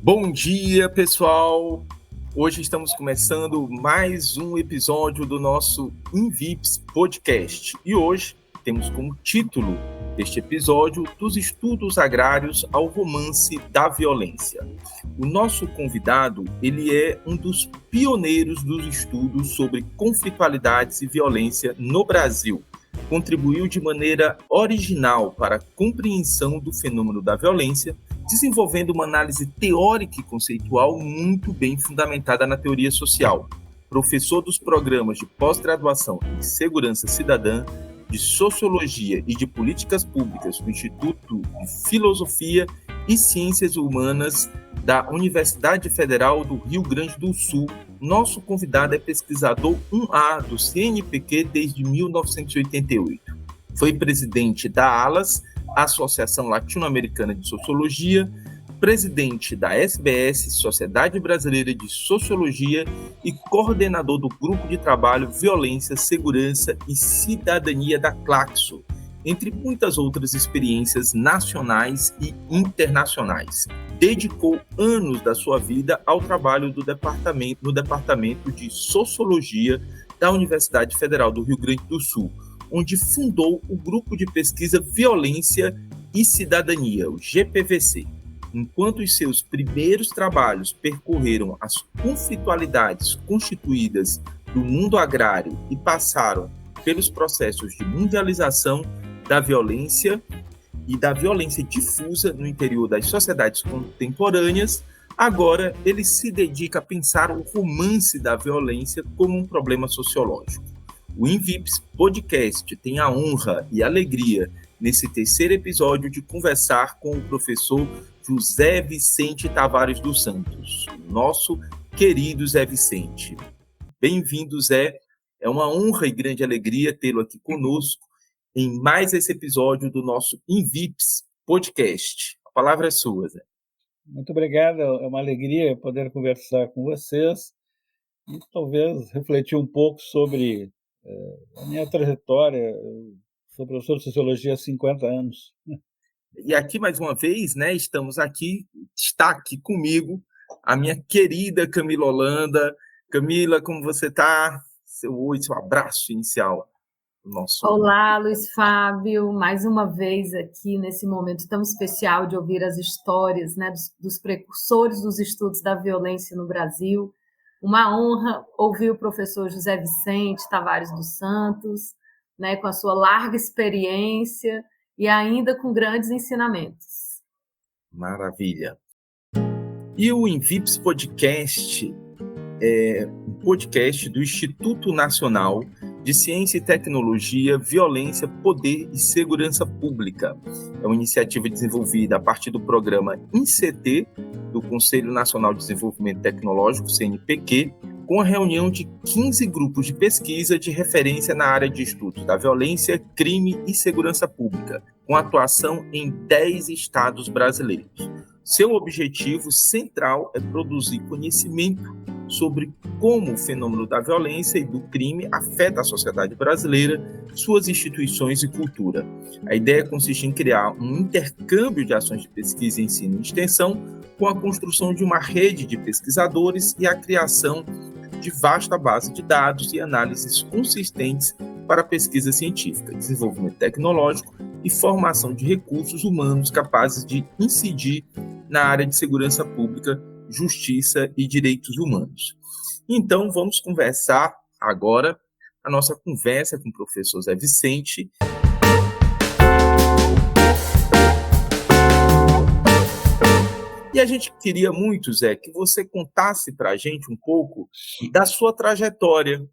Bom dia, pessoal! Hoje estamos começando mais um episódio do nosso Invips Podcast. E hoje temos como título deste episódio Dos Estudos Agrários ao Romance da Violência. O nosso convidado, ele é um dos pioneiros dos estudos sobre conflitualidades e violência no Brasil. Contribuiu de maneira original para a compreensão do fenômeno da violência, desenvolvendo uma análise teórica e conceitual muito bem fundamentada na teoria social. Professor dos programas de pós-graduação em Segurança Cidadã, de Sociologia e de Políticas Públicas do Instituto de Filosofia e Ciências Humanas da Universidade Federal do Rio Grande do Sul. Nosso convidado é pesquisador 1A do CNPq desde 1988. Foi presidente da ALAS, Associação Latino-Americana de Sociologia, presidente da SBS, Sociedade Brasileira de Sociologia, e coordenador do Grupo de Trabalho Violência, Segurança e Cidadania da Claxo, entre muitas outras experiências nacionais e internacionais. Dedicou anos da sua vida ao trabalho no Departamento de Sociologia da Universidade Federal do Rio Grande do Sul, onde fundou o Grupo de Pesquisa Violência e Cidadania, o GPVC. Enquanto os seus primeiros trabalhos percorreram as conflitualidades constituídas do mundo agrário e passaram pelos processos de mundialização da violência e da violência difusa no interior das sociedades contemporâneas, agora ele se dedica a pensar o romance da violência como um problema sociológico. O Invips Podcast tem a honra e alegria, nesse terceiro episódio, de conversar com o professor José Vicente Tavares dos Santos, nosso querido Zé Vicente. Bem-vindo, Zé. É uma honra e grande alegria tê-lo aqui conosco em mais esse episódio do nosso Invips Podcast. A palavra é sua, Zé. Muito obrigado, é uma alegria poder conversar com vocês e talvez refletir um pouco sobre a minha trajetória. Eu sou professor de Sociologia há 50 anos. E aqui, mais uma vez, né, está aqui comigo a minha querida Camila Holanda. Camila, como você está? Seu oi, seu abraço inicial. Olá, Luiz Fábio, mais uma vez aqui nesse momento tão especial de ouvir as histórias, né, dos precursores dos estudos da violência no Brasil. Uma honra ouvir o professor José Vicente Tavares dos Santos, né, com a sua larga experiência e ainda com grandes ensinamentos. Maravilha. E o Invips Podcast é um podcast do Instituto Nacional de Ciência e Tecnologia, Violência, Poder e Segurança Pública. É uma iniciativa desenvolvida a partir do programa INCT, do Conselho Nacional de Desenvolvimento Tecnológico, CNPq, com a reunião de 15 grupos de pesquisa de referência na área de estudos da violência, crime e segurança pública, com atuação em 10 estados brasileiros. Seu objetivo central é produzir conhecimento sobre como o fenômeno da violência e do crime afeta a sociedade brasileira, suas instituições e cultura. A ideia consiste em criar um intercâmbio de ações de pesquisa, ensino e extensão, com a construção de uma rede de pesquisadores e a criação de vasta base de dados e análises consistentes para pesquisa científica, desenvolvimento tecnológico e formação de recursos humanos capazes de incidir na área de segurança pública, justiça e direitos humanos. Então, vamos conversar agora a nossa conversa com o professor Zé Vicente. E a gente queria muito, Zé, que você contasse para a gente um pouco da sua trajetória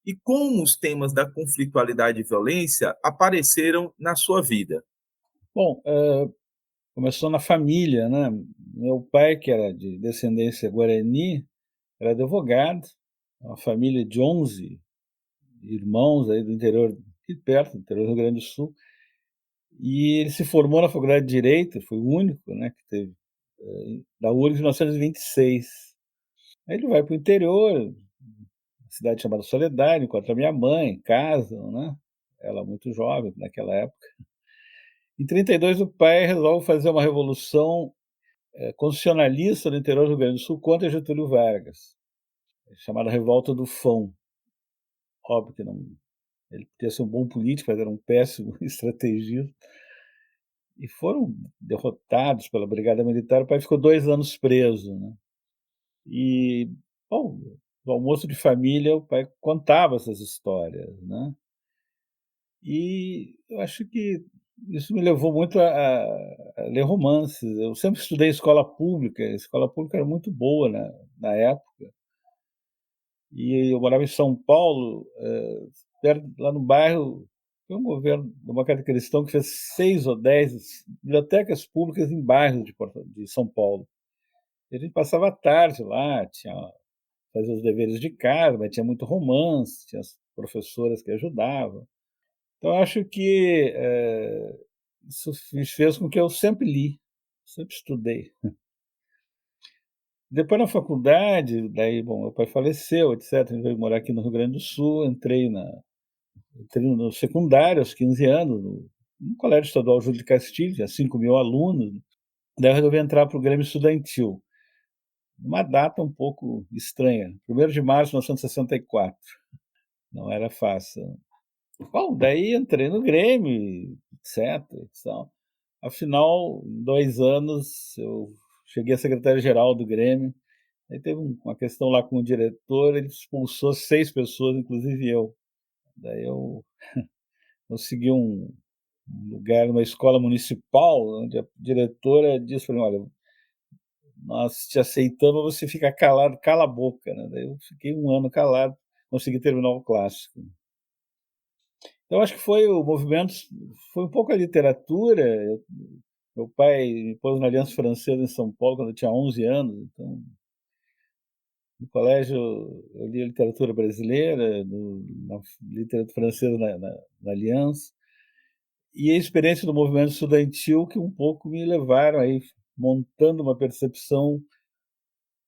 e como os temas da conflitualidade e violência apareceram na sua vida. Bom, começou na família, né? Meu pai, que era de descendência guarani, era advogado, uma família de 11 irmãos aí do interior, aqui perto, do interior do Rio Grande do Sul, e ele se formou na Faculdade de Direito, foi o único, né, que teve, da URGS em 1926. Aí ele vai para o interior, uma cidade chamada Soledade, encontra minha mãe, casam, né? Ela muito jovem naquela época. Em 32 o pai resolve fazer uma revolução constitucionalista do interior do Rio Grande do Sul contra Getúlio Vargas, chamada Revolta do Fão. Óbvio que não, ele podia ser um bom político, mas era um péssimo estrategista. E foram derrotados pela Brigada Militar. O pai ficou 2 anos preso, né? E, bom, no almoço de família, o pai contava essas histórias, né? E eu acho que isso me levou muito a ler romances. Eu sempre estudei escola pública. A escola pública era muito boa na época. E eu morava em São Paulo, lá no bairro. Foi um governo democrata cristão que fez 6 ou 10 bibliotecas públicas em bairros de São Paulo. E a gente passava a tarde lá, fazia os deveres de casa, mas tinha muito romance, tinha as professoras que ajudavam. Então, acho que isso fez com que eu sempre li, sempre estudei. Depois, na faculdade, daí, bom, meu pai faleceu, etc. A gente veio morar aqui no Rio Grande do Sul, entrei no secundário, aos 15 anos, no Colégio Estadual Júlio de Castilhos, tinha 5.000 alunos. Daí eu resolvi entrar para o Grêmio Estudantil. Uma data um pouco estranha, 1º de março de 1964. Não era fácil. Bom, daí entrei no Grêmio, etc. Então, afinal, em 2 anos, eu cheguei a secretário-geral do Grêmio. Aí teve uma questão lá com o diretor, ele expulsou 6 pessoas, inclusive eu. Daí eu consegui um lugar numa escola municipal, onde a diretora disse para mim, olha, nós te aceitamos, você fica calado, cala a boca. Né? Daí eu fiquei 1 ano calado, consegui terminar o clássico. Então, acho que foi o movimento, foi um pouco a literatura. Meu pai me pôs na Aliança Francesa em São Paulo quando eu tinha 11 anos, então no colégio eu li a literatura brasileira, na literatura francesa na Aliança, e a experiência do movimento estudantil que um pouco me levaram aí montando uma percepção,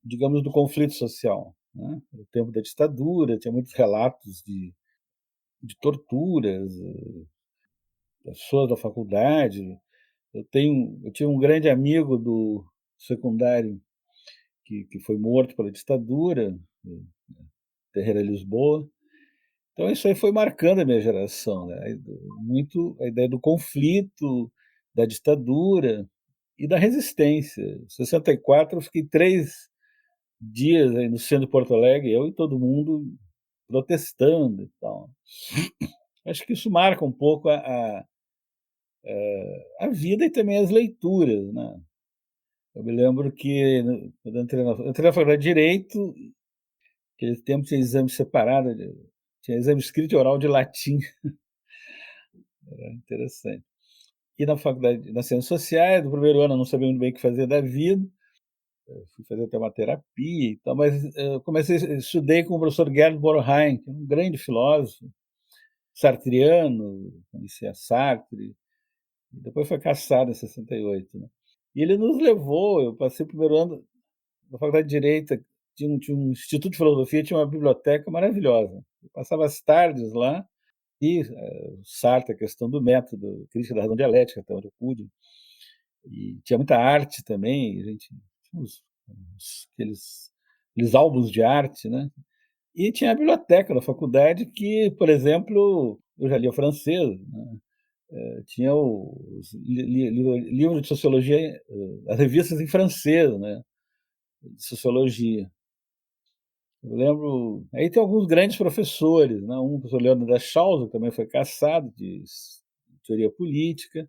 digamos, do conflito social. Né? No tempo da ditadura, tinha muitos relatos de torturas, pessoas da faculdade. Eu tinha um grande amigo do secundário que foi morto pela ditadura, Terreira Lisboa. Então isso aí foi marcando a minha geração, né? Muito a ideia do conflito, da ditadura e da resistência. Em 64 eu fiquei 3 dias aí no centro de Porto Alegre, eu e todo mundo protestando e tal. Acho que isso marca um pouco a vida e também as leituras, né? Eu me lembro que quando eu entrei na faculdade de Direito, naquele tempo tinha exame separado, tinha exame escrito e oral de latim. Era interessante. E na faculdade, nas ciências sociais, no primeiro ano eu não sabia muito bem o que fazer da vida, eu fui fazer até uma terapia e tal, mas eu estudei com o professor Gerd Bornheim, que é um grande filósofo, sartreano, conhecia Sartre, e depois foi cassado em 68. Né? E ele nos levou, eu passei o primeiro ano na faculdade de Direito, tinha um instituto de filosofia, tinha uma biblioteca maravilhosa. Eu passava as tardes lá, e Sartre, a questão do método, crítica da razão dialética, até onde eu pude. E tinha muita arte também, a gente tinha aqueles álbuns de arte, né? E tinha a biblioteca da faculdade que, por exemplo, eu já lia francês, né? Tinha os livros de sociologia, as revistas em francês, né? De sociologia. Eu lembro. Aí tem alguns grandes professores, né? Um professor Leandro da Schauser, que também foi cassado de teoria política,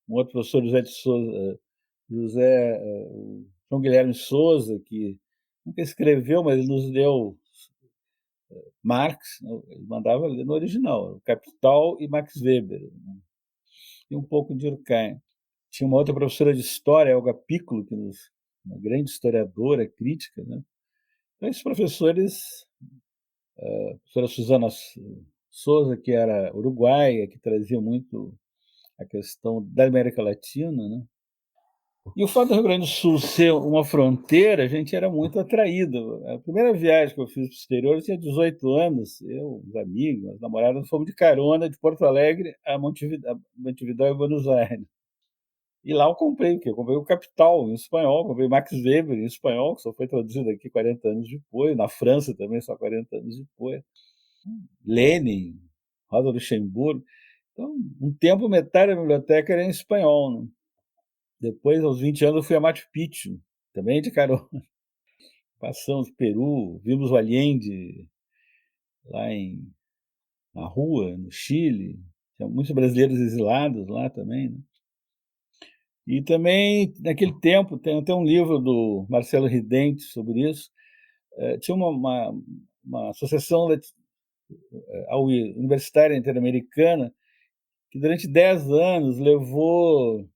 um outro professor José de Souza, João Guilherme Souza, que nunca escreveu, mas ele nos deu Marx, né? Ele mandava ler no original, Capital e Max Weber, né? E um pouco de Durkheim. Tinha uma outra professora de história, Olga Piccolo, uma grande historiadora crítica, né? Então, esses professores, a professora Susana Souza, que era uruguaia, que trazia muito a questão da América Latina, né? E o fato do Rio Grande do Sul ser uma fronteira, a gente era muito atraído. A primeira viagem que eu fiz para o exterior, eu tinha 18 anos, eu, os amigos, as namoradas, fomos de carona de Porto Alegre a Montevidéu e Buenos Aires. E lá eu comprei o quê? Eu comprei o Capital em espanhol, comprei Max Weber em espanhol, que só foi traduzido aqui 40 anos depois, na França também só 40 anos depois. Lenin, Rosa Luxemburgo. Então, um tempo, metade da biblioteca era em espanhol, né? Depois, aos 20 anos, eu fui a Machu Picchu, também de carona. Passamos Peru, vimos o Allende lá na rua, no Chile. Tinha muitos brasileiros exilados lá também, né? E também, naquele tempo, tem até um livro do Marcelo Ridente sobre isso. Tinha uma associação universitária interamericana que durante 10 anos levou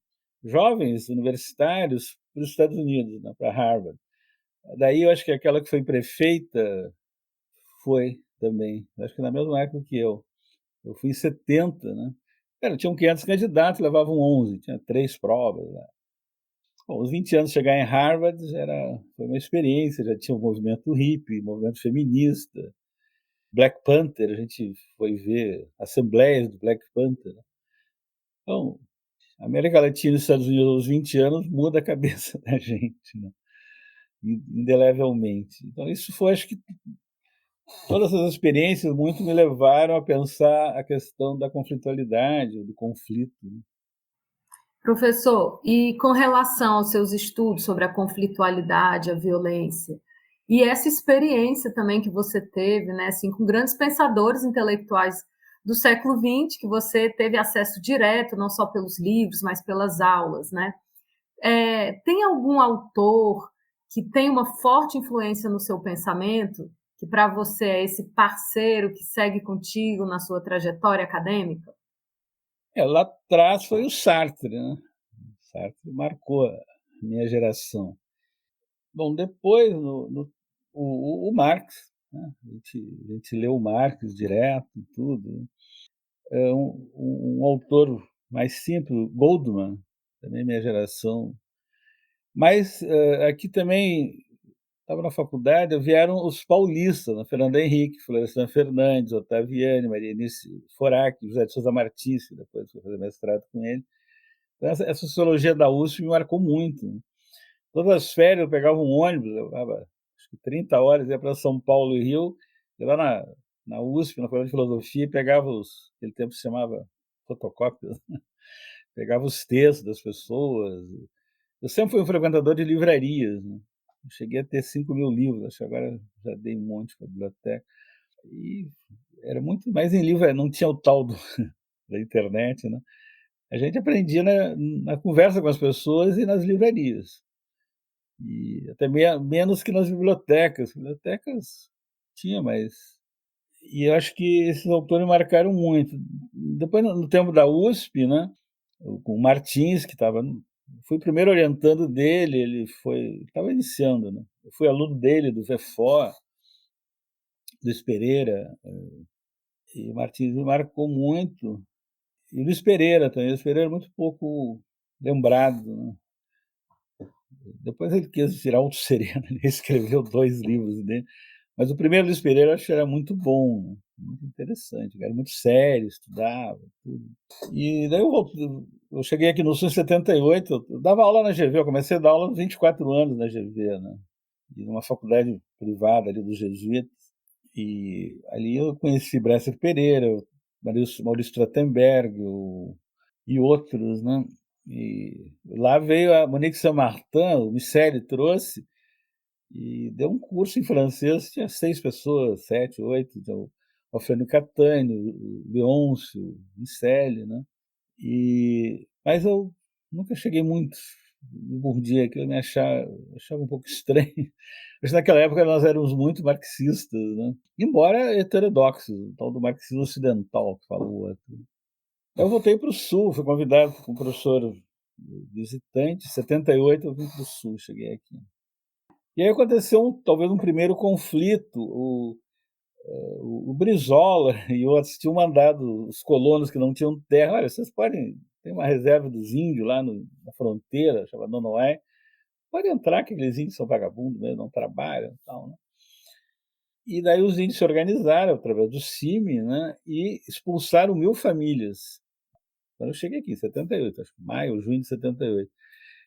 jovens universitários para os Estados Unidos, né, para Harvard. Daí eu acho que aquela que foi prefeita foi também, acho que na mesma época que eu. Eu fui em 70, né? Cara, tinham 500 candidatos, levavam 11, tinha 3 provas lá. Bom, aos 20 anos chegar em Harvard foi uma experiência, já tinha o movimento hippie, movimento feminista, Black Panther, a gente foi ver assembleias do Black Panther, né? Então, a América Latina e os Estados Unidos aos 20 anos muda a cabeça da gente, né? Indelevelmente. Então, isso foi, acho que todas essas experiências muito me levaram a pensar a questão da conflitualidade, do conflito, né? Professor, e com relação aos seus estudos sobre a conflitualidade, a violência, e essa experiência também que você teve, né, assim, com grandes pensadores intelectuais do século XX, que você teve acesso direto, não só pelos livros, mas pelas aulas, né? Tem algum autor que tem uma forte influência no seu pensamento, que para você é esse parceiro que segue contigo na sua trajetória acadêmica? Lá atrás foi o Sartre, né? O Sartre marcou a minha geração. Bom, depois o Marx, né? A gente leu o Marx direto e tudo, né? É um autor mais simples, Goldman, também minha geração. Mas aqui também estava na faculdade, vieram os paulistas, né? Fernando Henrique, Florestan Fernandes, Ottaviani, Maria Eunice Forac, José de Souza Martins, que depois foi fazer mestrado com ele. Então, essa sociologia da USP me marcou muito, né? Todas as férias eu pegava um ônibus, levava acho que 30 horas, ia para São Paulo e Rio, e lá na USP, na Faculdade de Filosofia, pegava aquele tempo se chamava fotocópias, pegava os textos das pessoas. Eu sempre fui um frequentador de livrarias, né? Eu cheguei a ter 5.000 livros, acho que agora já dei um monte para a biblioteca. E era muito mais em livro, não tinha o tal da internet, né? A gente aprendia na conversa com as pessoas e nas livrarias. E até menos que nas bibliotecas. Bibliotecas tinha, mas... E eu acho que esses autores marcaram muito. Depois, no tempo da USP, né, com o Martins, que estava... Fui primeiro orientando dele, ele estava iniciando, né? Eu fui aluno dele, do VEFO, do Luiz Pereira, e o Martins me marcou muito. E o Luiz Pereira também. O Luiz Pereira é muito pouco lembrado, né? Depois ele quis virar Auto Sereno, ele escreveu 2 livros dele. Mas o primeiro Luiz Pereira eu acho que era muito bom, né? Muito interessante, era muito sério, estudava, tudo. E daí eu cheguei aqui no Sul em 78, eu dava aula na GV, eu comecei a dar aula aos 24 anos na GV, né? E numa faculdade privada ali dos jesuítas. E ali eu conheci Bresser Pereira, Maurício Trottenberg e outros, né? E lá veio a Monique Saint-Martin, o Miceli trouxe, e deu um curso em francês, tinha 6 pessoas, 7, 8, então, o Alfredo Catani, o Leôncio, o Miceli, né? Mas eu nunca cheguei muito, me mordia aquilo, me achava um pouco estranho. Mas naquela época nós éramos muito marxistas, né? Embora heterodoxos, o tal do marxismo ocidental, que fala o outro. Eu voltei para o Sul, fui convidado por um professor visitante, em 78 eu vim para o Sul, cheguei aqui. E aí aconteceu talvez um primeiro conflito, o Brizola e outros tinham mandado os colonos que não tinham terra, olha, vocês podem, tem uma reserva dos índios lá na fronteira, chamada Nonoai, pode entrar, que aqueles índios são vagabundos mesmo, não trabalham e tal, né? E daí os índios se organizaram através do CIMI, né, e expulsaram 1.000 famílias. quando eu cheguei aqui, em 78, acho que maio, junho de 78.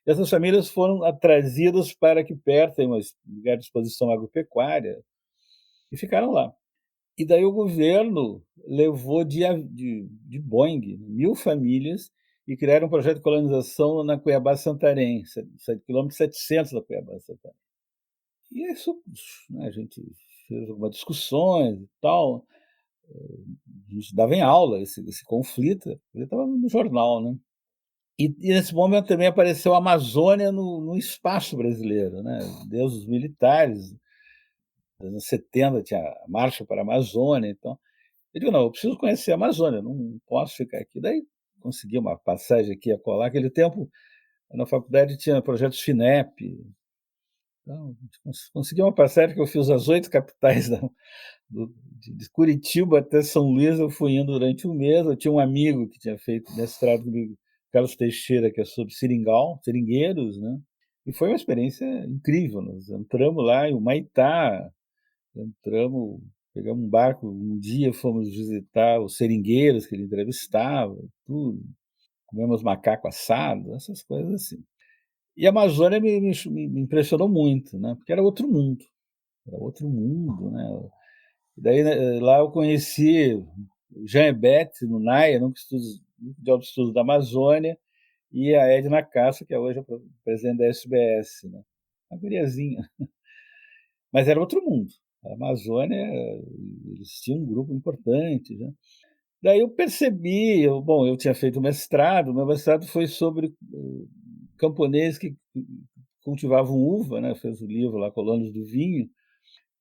Essas famílias foram trazidas para aqui perto, em um lugar de exposição agropecuária, e ficaram lá. E daí o governo levou de Boeing 1.000 famílias e criaram um projeto de colonização na Cuiabá-Santarém, quilômetro 700 da Cuiabá-Santarém. E isso, né, a gente fez algumas discussões e tal, a gente dava em aula esse conflito, ele estava no jornal, né? E nesse momento também apareceu a Amazônia no espaço brasileiro, né? Desde os militares, nos anos 70 tinha a Marcha para a Amazônia, então eu digo, não, eu preciso conhecer a Amazônia, não posso ficar aqui. Daí consegui uma passagem aqui a colar. Aquele tempo, na faculdade tinha projetos FINEP, então consegui uma passagem que eu fiz as 8 capitais de Curitiba até São Luís, eu fui indo durante um mês. Eu tinha um amigo que tinha feito mestrado comigo, Carlos Teixeira, que é sobre seringueiros, né? E foi uma experiência incrível. Nós entramos lá em Humaitá, pegamos um barco, um dia fomos visitar os seringueiros que ele entrevistava, tudo. Comemos macaco assado, essas coisas assim. E a Amazônia me impressionou muito, né? Porque era outro mundo. Era outro mundo, né? Daí, né, lá eu conheci Jean Ebert, no NAIA, Núcleo de Altos Estudos da Amazônia, e a Edna Castro, que é hoje a presidente da SBS, né? Uma guriazinha. Mas era outro mundo. A Amazônia, eles tinham um grupo importante, né? Daí eu percebi, eu tinha feito mestrado, meu mestrado foi sobre camponeses que cultivavam uva, né? Fez o livro lá, Colonos do Vinho,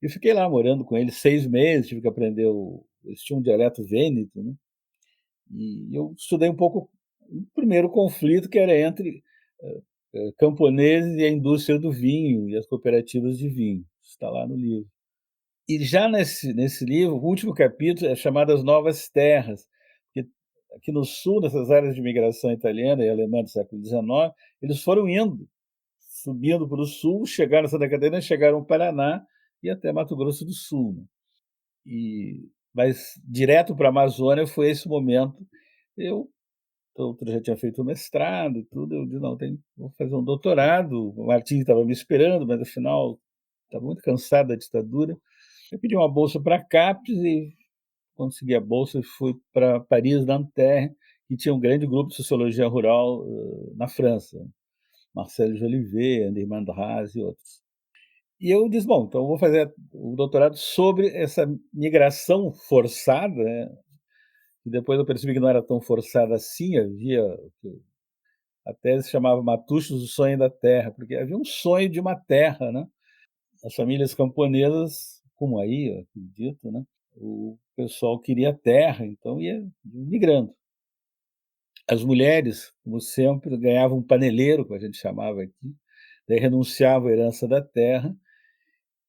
e fiquei lá morando com eles 6 meses, tive que aprender eles tinham um dialeto vêneto, né? E eu estudei um pouco o primeiro conflito, que era entre camponeses e a indústria do vinho e as cooperativas de vinho. Está lá no livro. E já nesse livro, o último capítulo é chamado As Novas Terras, porque aqui no sul, nessas áreas de imigração italiana e alemã do século XIX, eles foram subindo para o sul, chegaram na Santa Catarina, chegaram ao Paraná e até Mato Grosso do Sul, né? Mas direto para a Amazônia foi esse momento. Eu já tinha feito o mestrado e tudo, eu disse, não, vou fazer um doutorado. O Martim estava me esperando, mas afinal estava muito cansado da ditadura. Eu pedi uma bolsa para a CAPES e consegui a bolsa e fui para Paris, Nanterre, que tinha um grande grupo de sociologia rural na França. Marcelo Jolivet, André Mandraz e outros. E eu disse, bom, então eu vou fazer o doutorado sobre essa migração forçada, né? E depois eu percebi que não era tão forçada assim, a tese chamava Matuchos, o Sonho da Terra, porque havia um sonho de uma terra, né? As famílias camponesas, como aí, eu acredito, né? O pessoal queria terra, então ia migrando. As mulheres, como sempre, ganhavam um paneleiro, como a gente chamava aqui, daí renunciavam à herança da terra,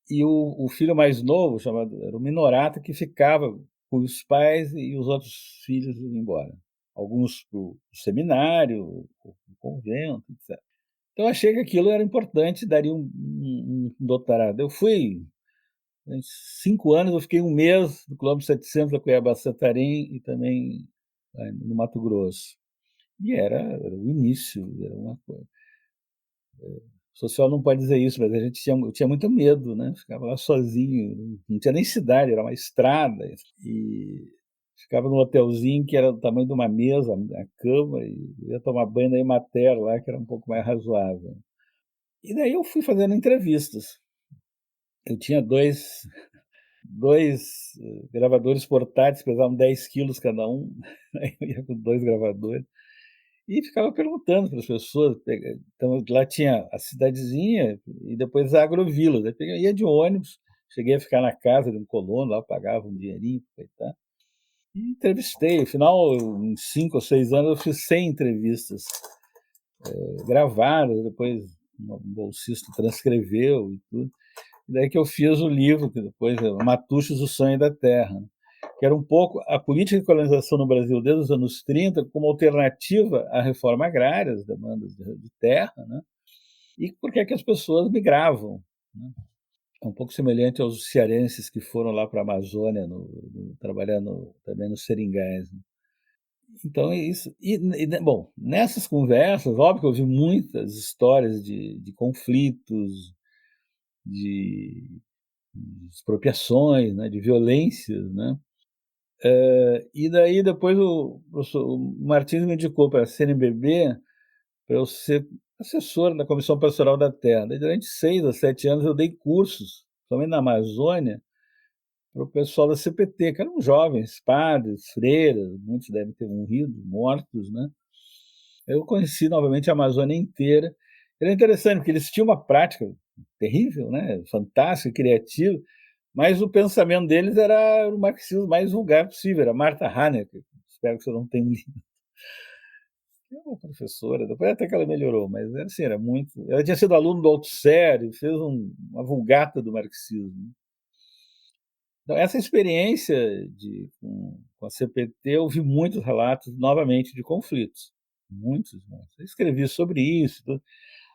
e o filho mais novo, era o minorato, que ficava com os pais e os outros filhos iam embora. Alguns para o seminário, para o convento, etc. Então, achei que aquilo era importante, daria um doutorado. Eu fui, em 5 anos, eu fiquei um mês no quilômetro 700 da Cuiabá-Santarém e também no Mato Grosso. E era o início, era uma coisa. O social não pode dizer isso, mas eu tinha muito medo, né? Ficava lá sozinho, não tinha nem cidade, era uma estrada. E ficava num hotelzinho que era do tamanho de uma mesa, a cama, e ia tomar banho na Emater lá, que era um pouco mais razoável. E daí eu fui fazendo entrevistas. Eu tinha dois gravadores portáteis, pesavam 10 quilos cada um, eu ia com 2 gravadores. E ficava perguntando para as pessoas. Então, lá tinha a cidadezinha e depois a agrovila. Ia de ônibus, cheguei a ficar na casa de um colono, lá eu pagava um dinheirinho, tá? E entrevistei. Afinal, em 5 ou 6 anos, eu fiz 100 entrevistas gravadas, depois um bolsista transcreveu e tudo. E daí que eu fiz o livro, que depois é Matuchos, o Sonho da Terra, que era um pouco a política de colonização no Brasil desde os anos 30 como alternativa à reforma agrária, às demandas de terra, né? E por que as pessoas migravam, né? É um pouco semelhante aos cearenses que foram lá para a Amazônia trabalhando também nos seringais, né? Então é isso. Bom, nessas conversas, óbvio que eu ouvi muitas histórias de conflitos, de expropriações, né, de violências, né? E daí depois o professor Martins me indicou para a CNBB para eu ser assessor da Comissão Pastoral da Terra. Daí, durante 6 a 7 anos eu dei cursos, somente na Amazônia, para o pessoal da CPT, que eram jovens, padres, freiras, muitos devem ter morrido, mortos, né? Eu conheci novamente a Amazônia inteira. Era interessante, porque eles tinham uma prática terrível, né? Fantástica, criativa, mas o pensamento deles era o marxismo mais vulgar possível, era Martha Hanecker, espero que você não tenha lido. É uma professora, depois até que ela melhorou, mas era assim, era muito. Ela tinha sido aluna do Althusser e fez uma vulgata do marxismo. Então, essa experiência com a CPT, eu vi muitos relatos, novamente, de conflitos. Muitos, muitos. Eu escrevi sobre isso.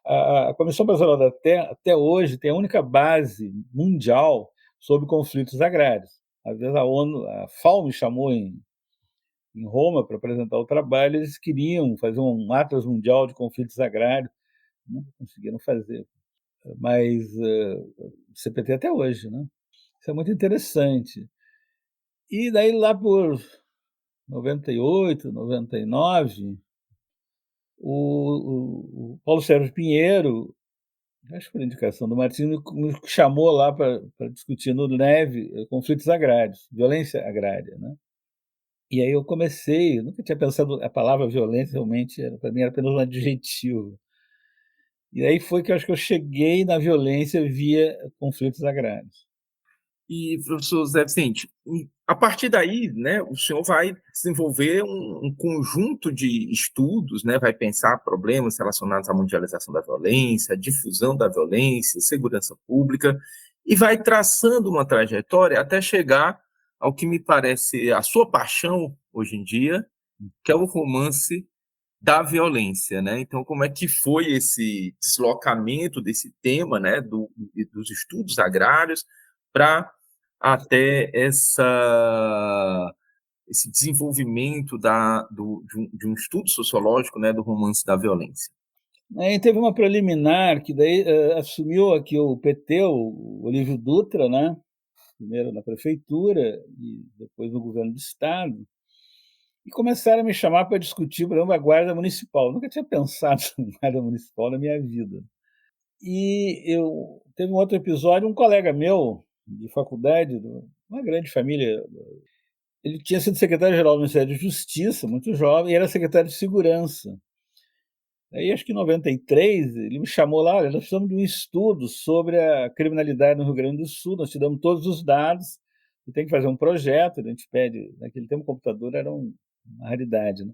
A Comissão Pastoral da Terra, até hoje, tem a única base mundial sobre conflitos agrários. Às vezes a ONU, a FAO me chamou em Roma para apresentar o trabalho, eles queriam fazer um atlas mundial de conflitos agrários, não conseguiram fazer. Mas CPT até hoje, né? Isso é muito interessante. E daí lá por 98, 99, o Paulo Sérgio Pinheiro, acho que por indicação do Martins, me chamou lá para discutir no NEV conflitos agrários, violência agrária, né? E aí eu comecei, eu nunca tinha pensado, a palavra violência realmente, para mim, era apenas um adjetivo. E aí foi que eu acho que eu cheguei na violência via conflitos agrários. E, professor Zé Vicente, a partir daí, né, o senhor vai desenvolver um conjunto de estudos, né, vai pensar problemas relacionados à mundialização da violência, à difusão da violência, segurança pública, e vai traçando uma trajetória até chegar ao que me parece a sua paixão hoje em dia, que é o romance da violência, né? Então, como é que foi esse deslocamento desse tema, né, dos estudos agrários para até esse desenvolvimento de um estudo sociológico, né, do romance da violência? Aí teve uma preliminar que daí assumiu aqui o PT, o Olívio Dutra, né? Primeiro na prefeitura e depois no governo do estado, e começaram a me chamar para discutir, por exemplo, a guarda municipal. Eu nunca tinha pensado em guarda municipal na minha vida. E teve um outro episódio, um colega meu de faculdade, uma grande família, ele tinha sido secretário-geral do Ministério da Justiça, muito jovem, e era secretário de Segurança. Aí, acho que em 93, ele me chamou lá, olha, nós precisamos de um estudo sobre a criminalidade no Rio Grande do Sul, nós te damos todos os dados, e tem que fazer um projeto, a gente pede, naquele tempo o computador era uma raridade, né?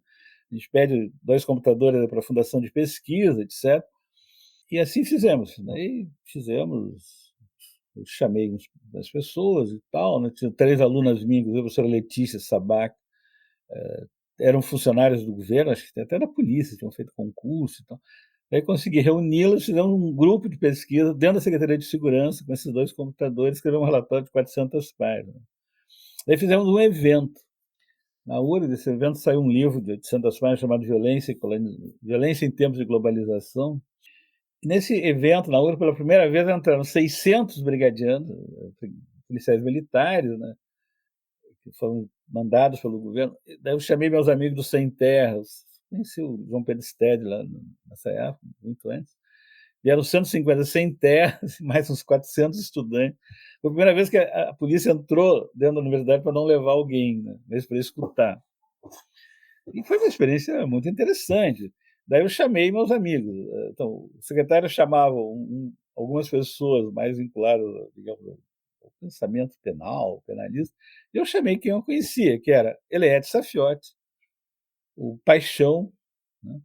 A gente pede 2 computadores para a Fundação de Pesquisa, etc. E assim fizemos. Daí fizemos, eu chamei as pessoas e tal, né? Tinha 3 alunas minhas, a professora Letícia Sabac, eram funcionários do governo, acho que até da polícia, tinham feito concurso e tal. Aí consegui reuni-las, fizemos um grupo de pesquisa dentro da Secretaria de Segurança, com esses 2 computadores, escrevemos um relatório de 400 páginas. Daí fizemos um evento. Na URI desse evento saiu um livro de 800 páginas chamado Violência em Tempos de Globalização. E nesse evento, na URI, pela primeira vez, entraram 600 brigadianos, policiais militares, né, que foram mandados pelo governo. Daí eu chamei meus amigos do Sem Terra, conheci o João Pedro Stede lá nessa época, muito antes. Vieram 150 sem terra, mais uns 400 estudantes. Foi a primeira vez que a polícia entrou dentro da universidade para não levar alguém, né, mesmo para escutar. E foi uma experiência muito interessante. Daí eu chamei meus amigos. Então, o secretário chamava algumas pessoas mais vinculadas, digamos, ao pensamento penal, penalista, e eu chamei quem eu conhecia, que era Eliette Safiotti, o Paixão, né?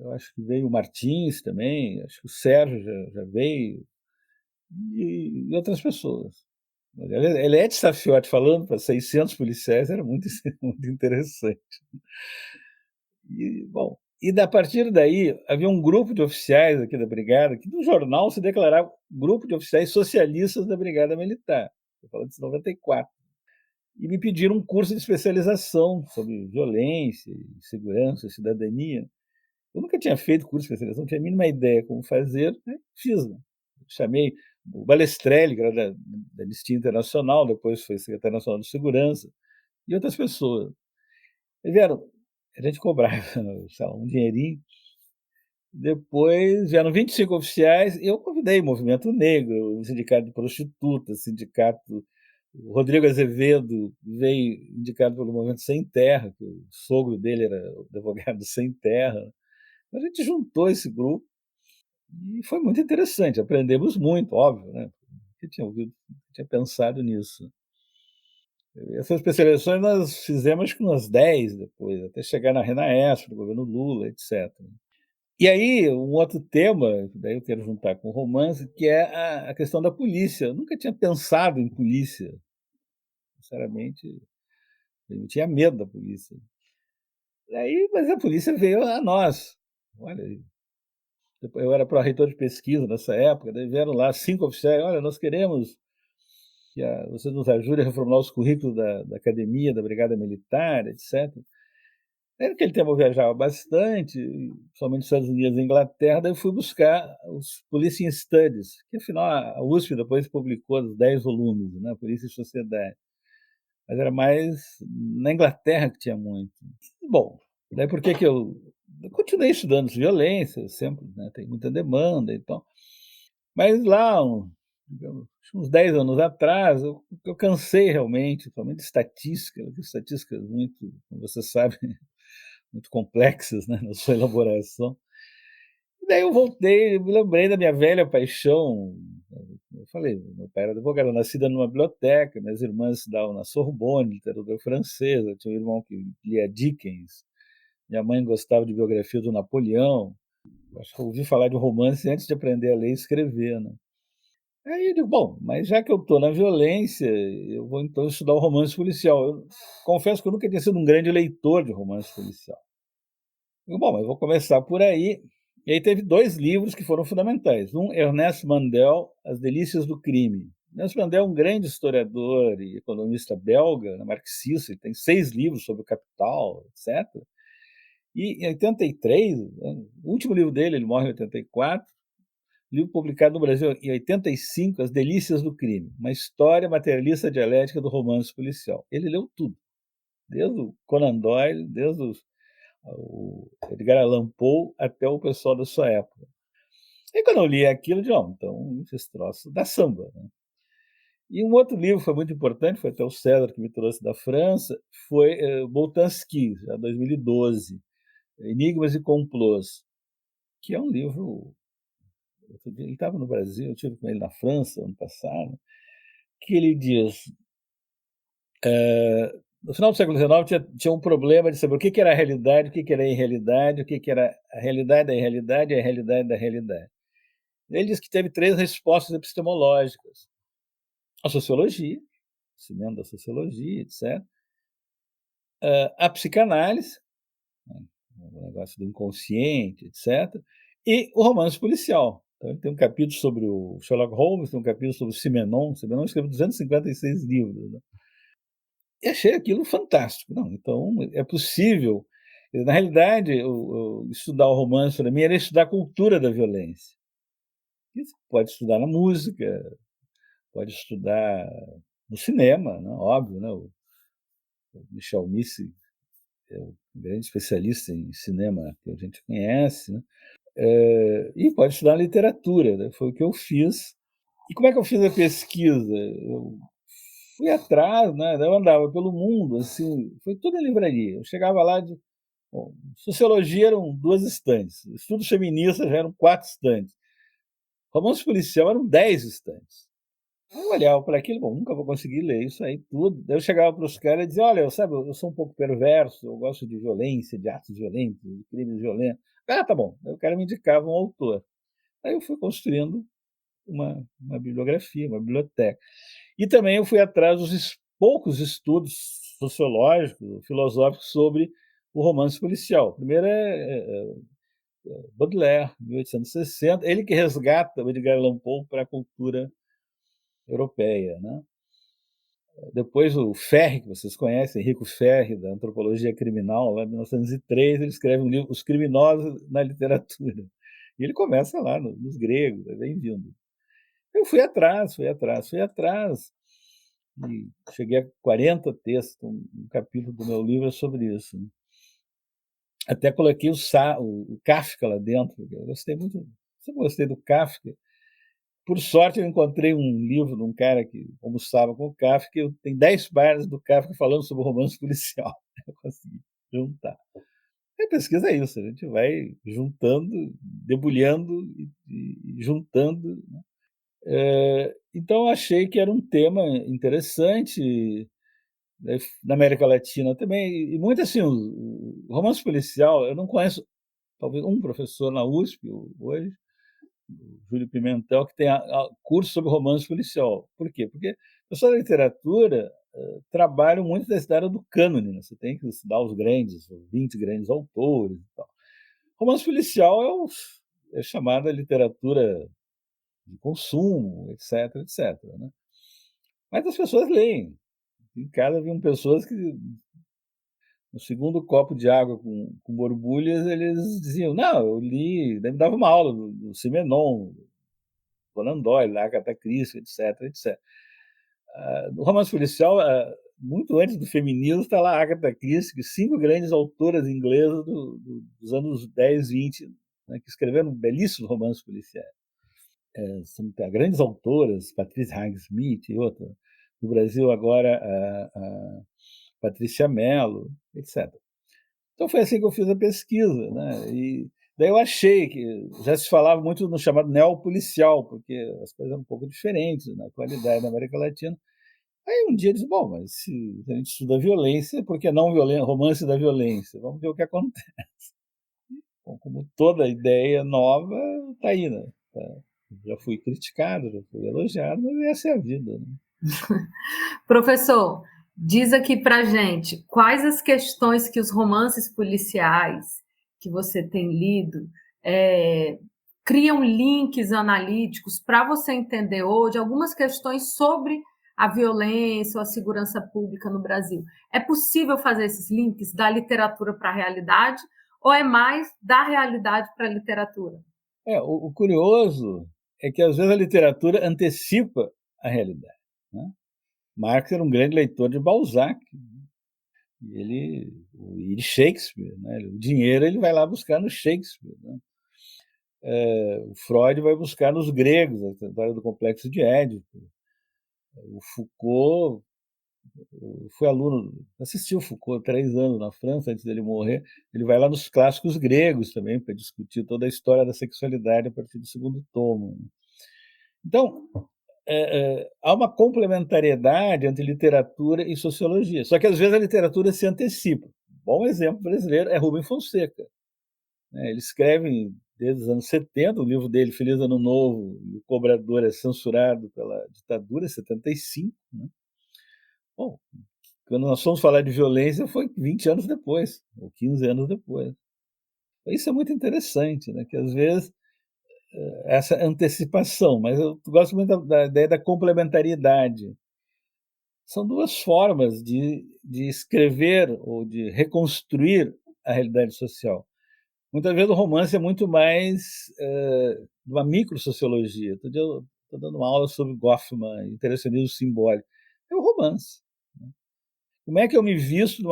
Eu acho que veio o Martins também, acho que o Sérgio já veio, e outras pessoas. Eliette Safiotti falando para 600 policiais era muito, muito interessante. E, bom, a partir daí, havia um grupo de oficiais aqui da Brigada, que no jornal se declarava Grupo de Oficiais Socialistas da Brigada Militar. Estou falando de 94. e me pediram um curso de especialização sobre violência, segurança, cidadania. Eu nunca tinha feito curso de especialização, não tinha a mínima ideia como fazer, né? Fiz. Né? Chamei o Balestrelli, que era da Anistia Internacional, depois foi secretário nacional de segurança, e outras pessoas. E vieram, a gente cobrava, sei lá, um dinheirinho. Depois vieram 25 oficiais, e eu convidei o Movimento Negro, o Sindicato de Prostitutas, sindicato. O Rodrigo Azevedo veio indicado pelo Movimento Sem Terra, que o sogro dele era o advogado sem terra. A gente juntou esse grupo e foi muito interessante, aprendemos muito, óbvio, né? Eu tinha ouvido, tinha pensado nisso. Essas especializações nós fizemos acho que umas 10 depois, até chegar na RENAESP, no governo Lula, etc. E aí, um outro tema, daí eu quero juntar com o romance, que é a questão da polícia. Eu nunca tinha pensado em polícia, sinceramente, eu tinha medo da polícia. Aí, mas a polícia veio a nós. Olha, eu era pró-reitor de pesquisa nessa época, daí vieram lá 5 oficiais, olha, nós queremos que você nos ajude a reformular os currículos da academia, da brigada militar, etc. Naquele tempo eu viajava bastante, somente nos Estados Unidos e Inglaterra, daí eu fui buscar os Policing Studies, que afinal a USP depois publicou os 10 volumes, né, Polícia e Sociedade. Mas era mais na Inglaterra que tinha muito. Bom, daí por que eu continuei estudando violência, sempre, né, tem muita demanda e tal. Mas lá, uns 10 anos atrás, eu cansei realmente, somente estatísticas muito, como você sabe, muito complexas, né, na sua elaboração. E daí eu voltei, me lembrei da minha velha paixão. Eu falei, meu pai era advogado, nascida numa biblioteca, minhas irmãs estudavam na Sorbonne, literatura francesa, tinha um irmão que lia Dickens, minha mãe gostava de biografia do Napoleão. Acho que eu ouvi falar de romance antes de aprender a ler e escrever, né? Aí eu digo, bom, mas já que eu estou na violência, eu vou então estudar o romance policial. Eu confesso que eu nunca tinha sido um grande leitor de romance policial. Eu, bom, eu vou começar por aí. E aí teve 2 livros que foram fundamentais. Um, Ernest Mandel, As Delícias do Crime. Ernest Mandel é um grande historiador e economista belga, marxista, ele tem 6 livros sobre o capital, etc. E em 83, o último livro dele, ele morre em 84, livro publicado no Brasil em 85, As Delícias do Crime, uma história materialista dialética do romance policial. Ele leu tudo, desde o Conan Doyle, desde o Edgar Allan Poe até o pessoal da sua época. E quando eu li aquilo, eu disse, então esse troço dá samba. Né? E um outro livro que foi muito importante, foi até o César que me trouxe da França, foi Boltanski, já 2012, Enigmas e Complôs, que é um livro. Ele estava no Brasil, eu estive com ele na França ano passado, que ele diz. No final do século XIX tinha um problema de saber o que era a realidade, o que era a irrealidade, o que era a realidade da irrealidade e a realidade da realidade. Ele diz que teve 3 respostas epistemológicas. A sociologia, o cinema da sociologia, etc. A psicanálise, né, o negócio do inconsciente, etc. E o romance policial. Então, ele tem um capítulo sobre o Sherlock Holmes, tem um capítulo sobre o Simenon. Simenon escreveu 256 livros. Né? E achei aquilo fantástico. Não, então, é possível. Na realidade, estudar o romance, para mim, era estudar a cultura da violência. Você pode estudar na música, pode estudar no cinema, né? Óbvio, né? O Michel Misse é um grande especialista em cinema que a gente conhece, né? E pode estudar literatura, né? Foi o que eu fiz. E como é que eu fiz a pesquisa? Eu fui atrás, né? Eu andava pelo mundo, assim, foi tudo em livraria. Eu chegava lá bom, sociologia eram 2 estantes, estudos feministas já eram 4 estantes, romance policial eram 10 estantes. Eu olhava para aquilo, bom, nunca vou conseguir ler isso aí tudo. Daí eu chegava para os caras e dizia, olha, sabe, eu sou um pouco perverso, eu gosto de violência, de atos violentos, de crimes violentos. Ah, tá bom. Daí o cara me indicava um autor. Aí eu fui construindo uma bibliografia, uma biblioteca. E também eu fui atrás dos poucos estudos sociológicos, filosóficos sobre o romance policial. Primeiro é Baudelaire, 1860, ele que resgata o Edgar Allan Poe para a cultura europeia, né? Depois o Ferri, que vocês conhecem, Enrico Ferri, da Antropologia Criminal, lá em 1903, ele escreve um livro, Os Criminosos na Literatura. E ele começa lá nos gregos, é bem-vindo. Eu fui atrás, e cheguei a 40 textos, um capítulo do meu livro é sobre isso. Até coloquei o Kafka lá dentro, eu gostei muito, sempre gostei do Kafka. Por sorte, eu encontrei um livro de um cara que almoçava com o Kafka, e tem 10 páginas do Kafka falando sobre romance policial. Eu consegui juntar. A pesquisa é isso, a gente vai juntando, debulhando e juntando. Né? Então, eu achei que era um tema interessante, né, na América Latina também. E muito assim, o romance policial, eu não conheço, talvez, um professor na USP hoje, o Júlio Pimentel, que tem curso sobre romance policial. Por quê? Porque pessoal da literatura trabalham muito nessa área do cânone, né? Você tem que estudar os 20 grandes autores e tal. Romance policial é chamada literatura de consumo, etc, etc. Né? Mas as pessoas leem. Em casa haviam pessoas que, no segundo copo de água com borbulhas, eles diziam, não, eu li, me dava uma aula do Simenon, Conan Doyle, Agatha Christie, etc, etc. No romance policial, muito antes do feminismo, está lá Agatha Christie, 5 grandes autoras inglesas dos anos 10, 20, né, que escreveram belíssimos romances policiais. São grandes autoras, Patricia Highsmith e outra. No Brasil, agora, a Patrícia Mello, etc. Então, foi assim que eu fiz a pesquisa. Né? E daí eu achei que já se falava muito no chamado neopolicial, porque as coisas eram um pouco diferentes na qualidade da América Latina. Aí um dia eu disse, bom, mas se a gente estuda violência, por que não romance da violência? Vamos ver o que acontece. Bom, como toda ideia nova, está aí, né? Já fui criticado, já fui elogiado, mas essa é a vida. Né? Professor, diz aqui para gente quais as questões que os romances policiais que você tem lido criam links analíticos para você entender hoje algumas questões sobre a violência ou a segurança pública no Brasil. É possível fazer esses links da literatura para a realidade ou é mais da realidade para a literatura? O curioso é que, às vezes, a literatura antecipa a realidade. Né? Marx era um grande leitor de Balzac. E de Shakespeare. Né? O dinheiro ele vai lá buscar no Shakespeare. Né? O Freud vai buscar nos gregos, a história do complexo de Édipo. O Foucault, eu fui aluno, assisti o Foucault 3 anos na França, antes dele morrer. Ele vai lá nos clássicos gregos também, para discutir toda a história da sexualidade a partir do segundo tomo. Então, há uma complementariedade entre literatura e sociologia. Só que, às vezes, a literatura se antecipa. Bom exemplo brasileiro é Rubem Fonseca. Ele escreve desde os anos 70, o livro dele, Feliz Ano Novo, e o Cobrador é censurado pela ditadura, em 75. Né? Bom, quando nós fomos falar de violência, foi 20 anos depois, ou 15 anos depois. Isso é muito interessante, né? Que às vezes essa antecipação, mas eu gosto muito da ideia da complementariedade. São 2 formas de escrever ou de reconstruir a realidade social. Muitas vezes o romance é muito mais de uma microsociologia. Outro dia eu estou dando uma aula sobre Goffman, interessionismo simbólico. É o romance. Como é que eu me visto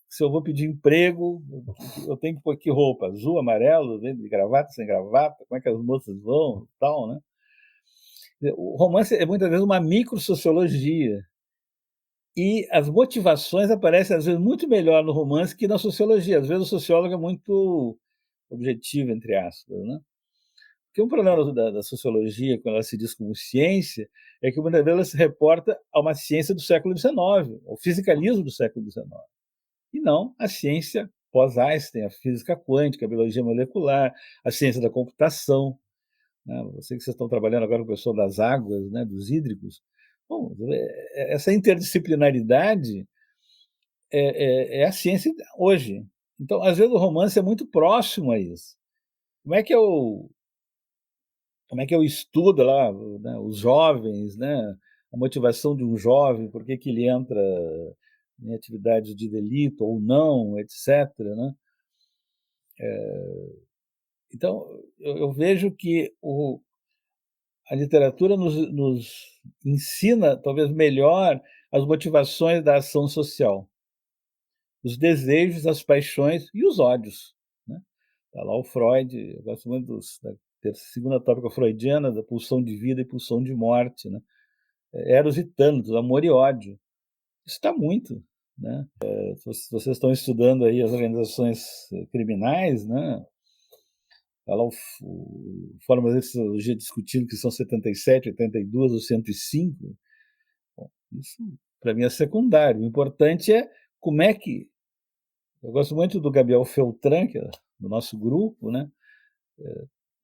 se eu vou pedir emprego, eu tenho que pôr que roupa? Azul, amarelo, de gravata, sem gravata? Como é que as moças vão? Tal, né? O romance é muitas vezes uma microsociologia. E as motivações aparecem, às vezes, muito melhor no romance que na sociologia. Às vezes o sociólogo é muito objetivo, entre aspas. Né? Porque um problema da sociologia, quando ela se diz como ciência, é que muitas vezes ela se reporta a uma ciência do século XIX, ao fisicalismo do século XIX. E não a ciência pós-Einstein, a física quântica, a biologia molecular, a ciência da computação. Né? Eu sei que vocês estão trabalhando agora com o pessoal das águas, né, dos hídricos. Bom, essa interdisciplinaridade é a ciência hoje. Então, às vezes, o romance é muito próximo a isso. Como é que eu estudo lá, né, os jovens, né, a motivação de um jovem, por que ele entra em atividades de delito ou não, etc., né? Então, eu vejo que a literatura nos ensina, talvez melhor, as motivações da ação social, os desejos, as paixões e os ódios, né? Está lá o Freud, eu gosto muito da segunda tópica freudiana, da pulsão de vida e pulsão de morte, né? Eros e Thanatos, amor e ódio. Isso está muito, né? Se vocês estão estudando aí as organizações criminais, né? Está lá o Fórum de Sociologia discutindo que são 77, 82 ou 105. Bom, isso, para mim, é secundário. O importante é como é que... Eu gosto muito do Gabriel Feltran, que é do nosso grupo, né?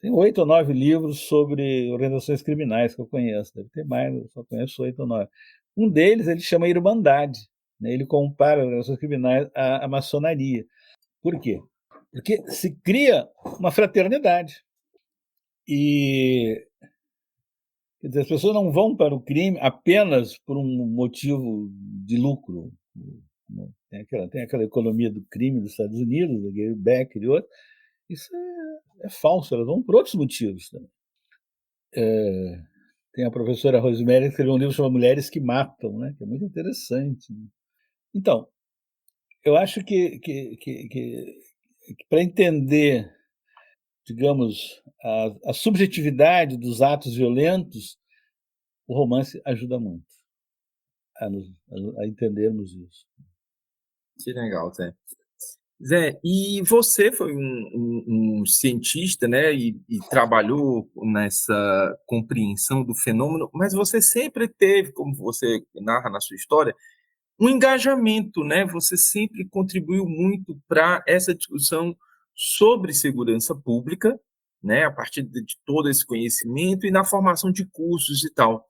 Tem 8 ou 9 livros sobre organizações criminais que eu conheço. Deve ter mais, eu só conheço 8 ou 9. Um deles ele chama Irmandade, né? Ele compara as organizações criminais à maçonaria. Por quê? Porque se cria uma fraternidade. E quer dizer, as pessoas não vão para o crime apenas por um motivo de lucro. Tem aquela economia do crime dos Estados Unidos, da Gary Becker e outros. Isso é falso, elas vão por outros motivos também. Tem a professora Rosemary que escreveu um livro chamado Mulheres que Matam, né? Que é muito interessante. Né? Então, eu acho que para entender, digamos, a subjetividade dos atos violentos, o romance ajuda muito a entendermos isso. Que legal, Zé. Zé, e você foi um cientista, né, e trabalhou nessa compreensão do fenômeno, mas você sempre teve, como você narra na sua história, um engajamento, né? Você sempre contribuiu muito para essa discussão sobre segurança pública, né, a partir de todo esse conhecimento e na formação de cursos e tal.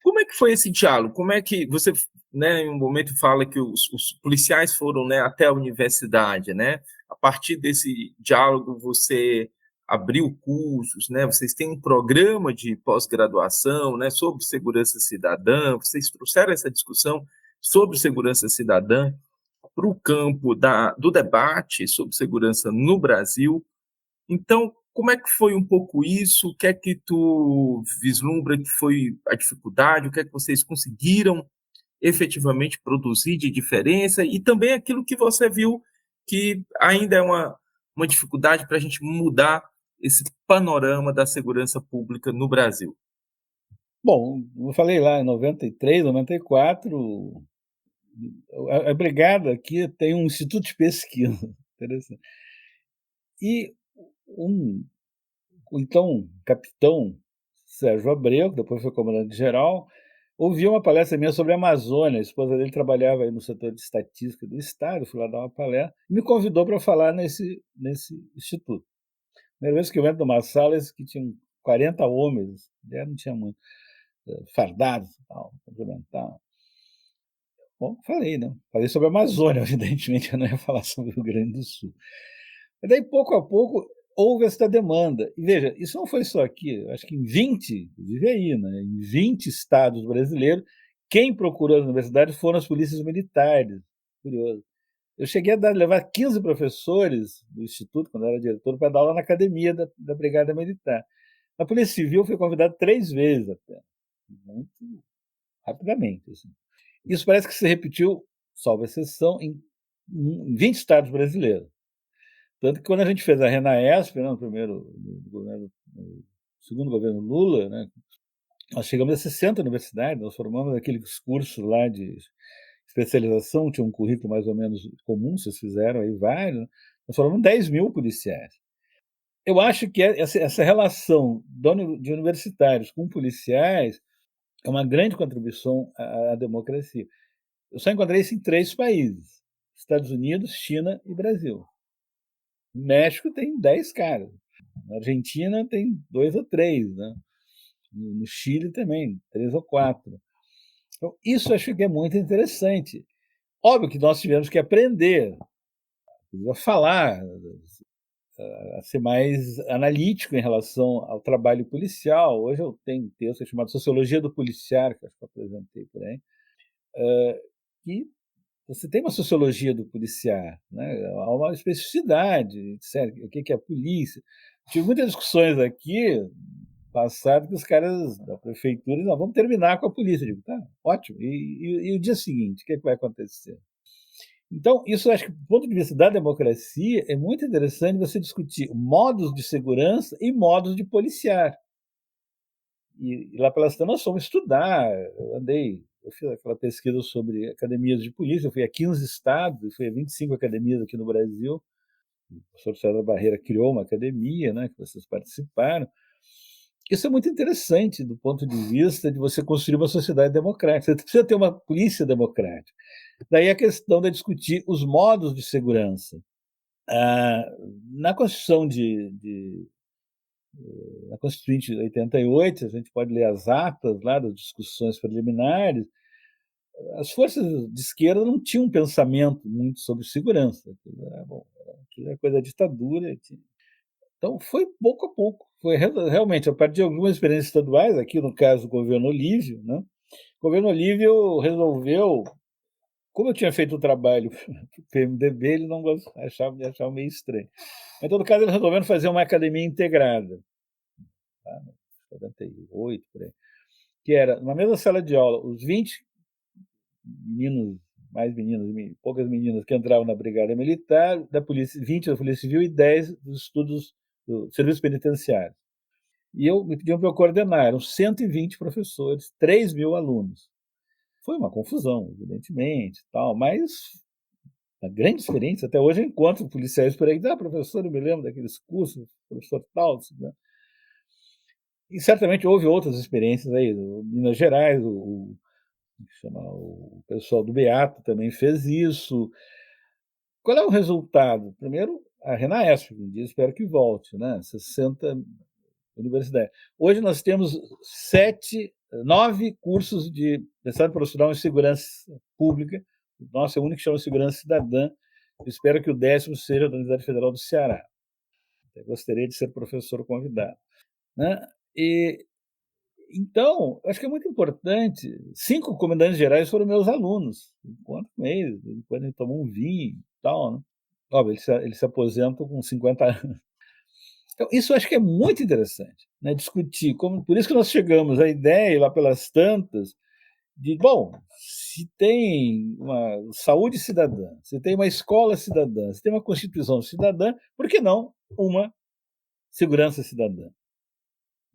Como é que foi esse diálogo? Como é que você, né, em um momento fala que os policiais foram, né, até a universidade, né? A partir desse diálogo você abriu cursos, né? Vocês têm um programa de pós-graduação, né, sobre segurança cidadã. Vocês trouxeram essa discussão sobre segurança cidadã para o campo do debate sobre segurança no Brasil. Então, como é que foi um pouco isso? O que é que tu vislumbra que foi a dificuldade? O que é que vocês conseguiram efetivamente produzir de diferença? E também aquilo que você viu que ainda é uma dificuldade para a gente mudar esse panorama da segurança pública no Brasil. Bom, eu falei lá em 93, 94, a brigada aqui tem um instituto de pesquisa, interessante. E o então capitão Sérgio Abreu, que depois foi comandante-geral, ouviu uma palestra minha sobre a Amazônia. A esposa dele trabalhava aí no setor de estatística do Estado, fui lá dar uma palestra, e me convidou para falar nesse instituto. Primeira vez que eu entro numa sala, que tinham 40 homens, não tinha muito, fardados, tal, complementar. Bom, falei, né? Falei sobre a Amazônia, evidentemente, eu não ia falar sobre o Rio Grande do Sul. E daí, pouco a pouco, houve essa demanda. E veja, isso não foi só aqui, acho que em 20, inclusive aí, né? Em 20 estados brasileiros, quem procurou as universidades foram as polícias militares. Curioso. Eu cheguei a levar 15 professores do Instituto, quando eu era diretor, para dar aula na academia da Brigada Militar. A Polícia Civil foi convidada 3 vezes até, muito rapidamente. Assim. Isso parece que se repetiu, salvo exceção, em 20 estados brasileiros. Tanto que quando a gente fez a RENAESP, né, no segundo governo Lula, né, nós chegamos a 60 universidades, nós formamos aqueles cursos lá de especialização, tinha um currículo mais ou menos comum, vocês fizeram aí vários, né, nós formamos 10 mil policiais. Eu acho que essa relação de universitários com policiais é uma grande contribuição à democracia. Eu só encontrei isso em 3 países, Estados Unidos, China e Brasil. No México tem 10 caras. Na Argentina tem 2 ou 3, né? No Chile também, 3 ou 4. Então, isso acho que é muito interessante. Óbvio que nós tivemos que aprender a falar, a ser mais analítico em relação ao trabalho policial. Hoje eu tenho um texto chamado Sociologia do Policiar, que acho que eu apresentei por aí, que você tem uma sociologia do policiar, né? Há uma especificidade, etc. O que é a polícia? Tive muitas discussões aqui, passado, que os caras da prefeitura dizem, vamos terminar com a polícia. Eu digo, tá, ótimo. E o dia seguinte, o que vai acontecer? Então, isso eu acho que, do ponto de vista da democracia, é muito interessante você discutir modos de segurança e modos de policiar. E lá pelas tantas nós fomos estudar, eu fiz aquela pesquisa sobre academias de polícia, eu fui a 15 estados, eu fui a 25 academias aqui no Brasil. O professor César Barreira criou uma academia, né, que vocês participaram. Isso é muito interessante do ponto de vista de você construir uma sociedade democrática. Você precisa ter uma polícia democrática. Daí a questão de discutir os modos de segurança. Na Constituição na Constituinte de 88, a gente pode ler as atas lá das discussões preliminares, as forças de esquerda não tinham um pensamento muito sobre segurança. Aquilo é coisa da ditadura. Então, foi pouco a pouco. Foi realmente, a partir de algumas experiências estaduais, aqui no caso do governo Olívio, né? O governo Olívio resolveu, como eu tinha feito o trabalho para o PMDB, ele não achava meio estranho. Em todo caso, eles resolveram fazer uma academia integrada, tá? 98, por aí, que era, numa mesma sala de aula, os 20 meninos, mais meninos, poucas meninas que entravam na Brigada Militar, da Polícia, 20 da Polícia Civil e 10 dos estudos do Serviço Penitenciário. E me pediam para eu coordenar, eram 120 professores, 3.000 alunos. Foi uma confusão, evidentemente, tal, mas a grande experiência, até hoje eu encontro policiais por aí, professor, eu me lembro daqueles cursos, professor tal, né? E certamente houve outras experiências aí, Minas Gerais, o pessoal do Beato também fez isso. Qual é o resultado? Primeiro, a RENAESP, um dia espero que volte, né? 60 universidades. Hoje nós temos 9 cursos de mestrado profissional em segurança pública. O nosso é o único que chama Segurança Cidadã. Eu espero que o 10º seja da Universidade Federal do Ceará. Eu gostaria de ser professor convidado, né? Então, acho que é muito importante. 5 comandantes gerais foram meus alunos. Encontro com eles, depois a gente tomou um vinho e tal, né? Óbvio, eles se aposentam com 50 anos. Então, isso eu acho que é muito interessante, né? Discutir. Por isso que nós chegamos à ideia, lá pelas tantas, de, se tem uma saúde cidadã, se tem uma escola cidadã, se tem uma Constituição cidadã, por que não uma segurança cidadã?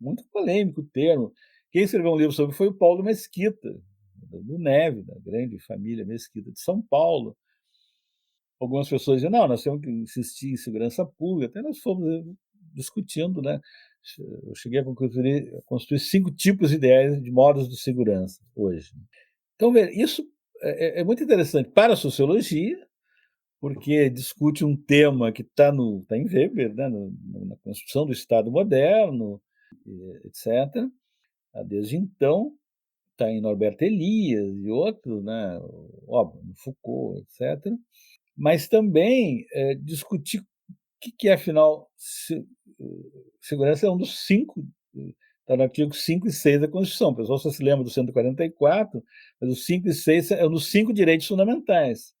Muito polêmico o termo. Quem escreveu um livro sobre foi o Paulo Mesquita, do Neve, da grande família Mesquita de São Paulo. Algumas pessoas dizem, não, nós temos que insistir em segurança pública. Até nós fomos discutindo, né? Eu cheguei a construir 5 tipos ideais de modos de segurança hoje. Então, isso é muito interessante para a sociologia, porque discute um tema que está em Weber, né? Na construção do Estado moderno, etc. Desde então, está em Norberto Elias e outros, né? Óbvio, Foucault, etc. Mas também discutir o que é, afinal, segurança é um dos 5, está no artigo 5 e 6 da Constituição. O pessoal só se lembra do 144, mas os 5 e 6 é um dos 5 direitos fundamentais.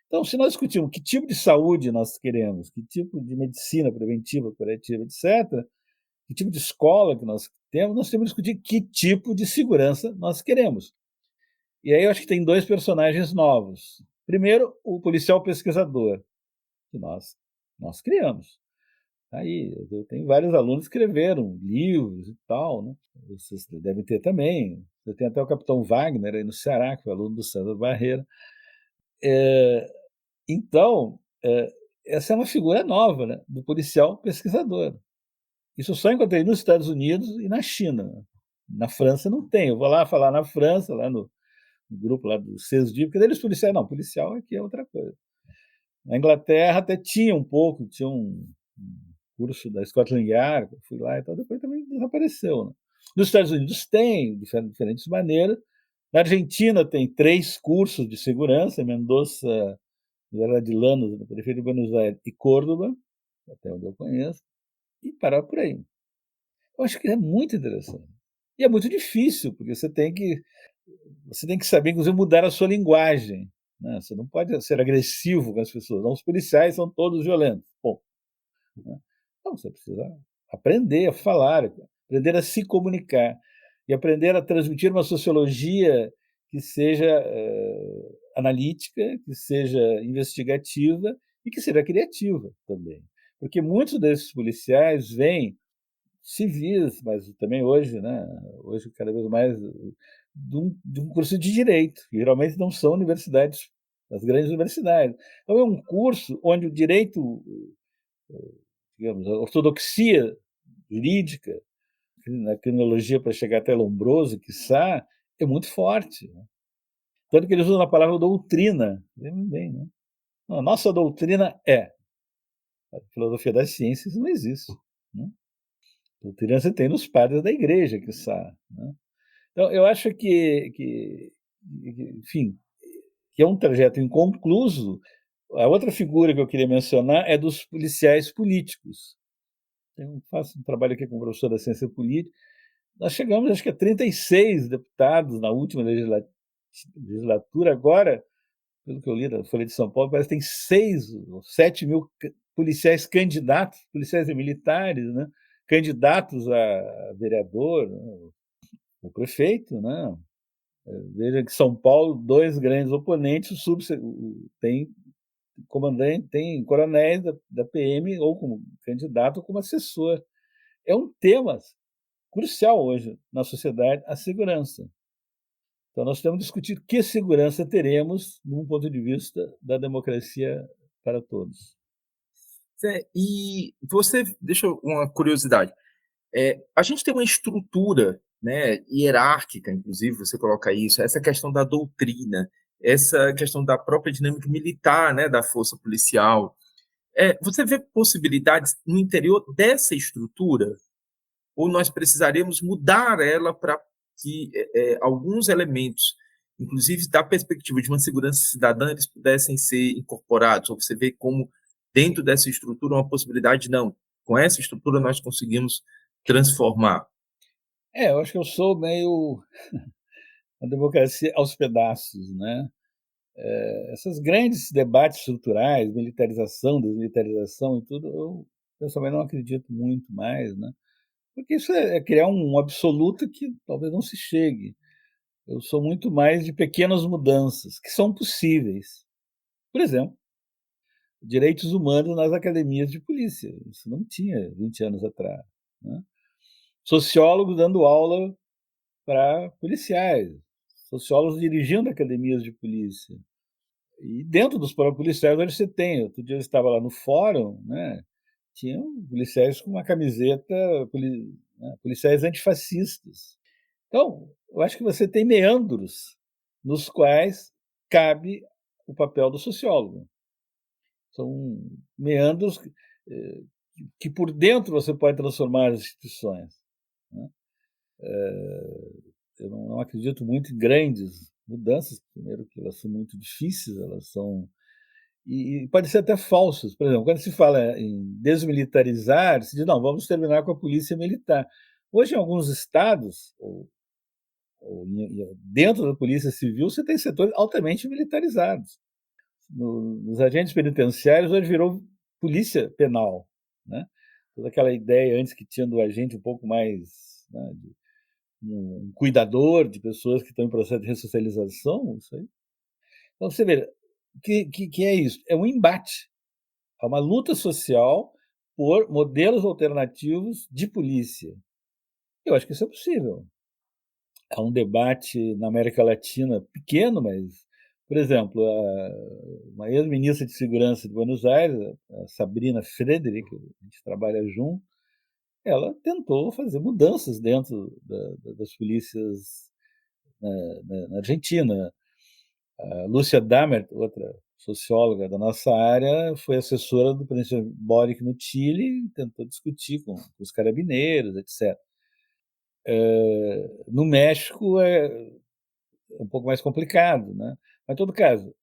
Então, se nós discutirmos que tipo de saúde nós queremos, que tipo de medicina preventiva, curativa, etc., que tipo de escola que nós temos que discutir que tipo de segurança nós queremos. E aí eu acho que tem 2 personagens novos. Primeiro, o policial pesquisador, que nós criamos. Aí, eu tenho vários alunos que escreveram livros e tal, né? Vocês devem ter também. Eu tenho até o capitão Wagner aí no Ceará, que foi aluno do César Barreira. Então, essa é uma figura nova, né, do policial pesquisador. Isso eu só encontrei nos Estados Unidos e na China. Na França não tem. Eu vou lá falar na França, lá no grupo lá do CESDI, porque eles policiais, não, policial aqui é outra coisa. Na Inglaterra até tinha um pouco, tinha um curso da Scotland Yard, eu fui lá e tal, depois também desapareceu, né? Nos Estados Unidos tem, de diferentes maneiras. Na Argentina tem 3 cursos de segurança, em Mendoza, Villa de Llanos, na periferia de Buenos Aires, e Córdoba. até onde eu conheço, e parar por aí. Eu acho que é muito interessante. E é muito difícil, porque você tem que saber, inclusive, mudar a sua linguagem, né? Você não pode ser agressivo com as pessoas. Não, os policiais são todos violentos. Bom, né? Então você precisa aprender a falar, aprender a se comunicar e aprender a transmitir uma sociologia que seja analítica, que seja investigativa e que seja criativa também. Porque muitos desses policiais vêm civis, mas também hoje, né? Hoje cada vez mais de um curso de direito, que geralmente não são universidades, as grandes universidades. Então é um curso onde o direito, digamos, a ortodoxia jurídica, na criminologia para chegar até Lombroso, quiçá, é muito forte, né? Tanto que eles usam a palavra doutrina. Bem, né? A nossa doutrina é. A filosofia das ciências não existe, né? Doutrina você tem nos padres da igreja, quiçá, né? Então, eu acho enfim, que é um trajeto inconcluso. A outra figura que eu queria mencionar é dos policiais políticos. Faço um trabalho aqui com o professor da ciência política. Nós chegamos, acho que a 36 deputados na última legislatura. Agora, pelo que eu li da Folha de São Paulo, parece que tem 6 ou 7 mil policiais candidatos, policiais e militares, né? Candidatos a vereador, né? O prefeito, né? Veja que São Paulo, 2 grandes oponentes, tem comandante, tem coronéis da PM, ou como candidato ou como assessor. É um tema crucial hoje na sociedade, a segurança. Então, nós temos que discutir que segurança teremos num ponto de vista da democracia para todos. E você, deixa uma curiosidade, a gente tem uma estrutura, né, hierárquica, inclusive, você coloca isso, essa questão da doutrina, essa questão da própria dinâmica militar, né, da força policial. Você vê possibilidades no interior dessa estrutura? Ou nós precisaríamos mudar ela para que alguns elementos, inclusive da perspectiva de uma segurança cidadã, eles pudessem ser incorporados? Ou você vê como, dentro dessa estrutura, uma possibilidade? Não, com essa estrutura nós conseguimos transformar. Eu acho que eu sou meio uma democracia aos pedaços, né? Esses grandes debates estruturais, militarização, desmilitarização e tudo, eu pessoalmente não acredito muito mais, né? Porque isso é criar um absoluto que talvez não se chegue. Eu sou muito mais de pequenas mudanças, que são possíveis. Por exemplo, direitos humanos nas academias de polícia. Isso não tinha 20 anos atrás, né? Sociólogos dando aula para policiais, sociólogos dirigindo academias de polícia. E dentro dos próprios policiais, onde você tem. Outro dia eu estava lá no fórum, né? Tinham policiais com uma camiseta, né, policiais antifascistas. Então, eu acho que você tem meandros nos quais cabe o papel do sociólogo. São meandros que por dentro você pode transformar as instituições, né? Eu não acredito muito em grandes mudanças, primeiro que elas são muito difíceis, elas são e podem ser até falsas. Por exemplo, quando se fala em desmilitarizar, se diz, não, vamos terminar com a polícia militar. Hoje, em alguns estados, dentro da polícia civil, você tem setores altamente militarizados. Nos agentes penitenciários, hoje virou polícia penal, né? Toda aquela ideia antes que tinha do agente um pouco mais, né, de um cuidador de pessoas que estão em processo de ressocialização, isso aí. Então, você vê, que é isso? É um embate, é uma luta social por modelos alternativos de polícia. Eu acho que isso é possível. Há um debate na América Latina pequeno, mas, por exemplo, uma ex-ministra de Segurança de Buenos Aires, a Sabrina Frederick, a gente trabalha junto, ela tentou fazer mudanças dentro das polícias na Argentina. A Lúcia Dammert, outra socióloga da nossa área, foi assessora do presidente Boric no Chile e tentou discutir com os carabineiros, etc. No México é um pouco mais complicado, né? Mas, em todo caso,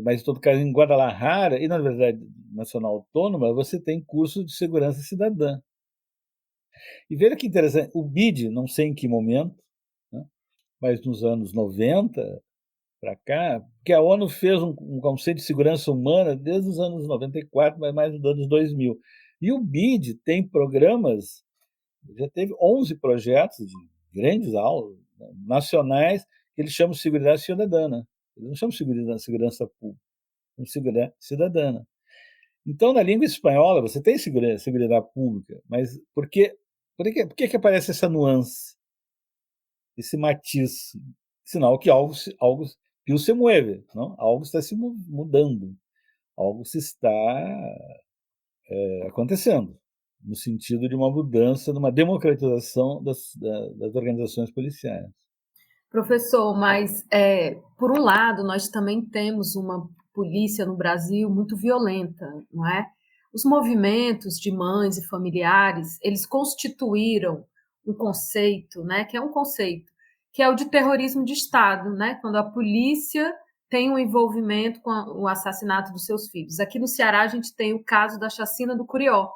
mas em todo caso em Guadalajara e na Universidade Nacional Autônoma você tem curso de segurança cidadã. E veja que interessante, o BID, não sei em que momento, né, mas nos anos 90 para cá, porque a ONU fez um conceito de segurança humana desde os anos 94, mas mais nos anos 2000. E o BID tem programas, já teve 11 projetos de grandes aulas, né, nacionais, que eles chamam de segurança cidadana. Eles não chamam de segurança pública, chamam de segurança cidadana. Então, na língua espanhola, você tem segurança pública, mas por que aparece essa nuance, esse matiz? Sinal que algo se mueve, não? Algo está se mudando, algo se está acontecendo, no sentido de uma mudança, de uma democratização das organizações policiais. Professor, mas, por um lado, nós também temos uma polícia no Brasil muito violenta, não é? Os movimentos de mães e familiares, eles constituíram um conceito, né, que é um conceito, que é o de terrorismo de Estado, né, quando a polícia tem um envolvimento com o assassinato dos seus filhos. Aqui no Ceará a gente tem o caso da chacina do Curió,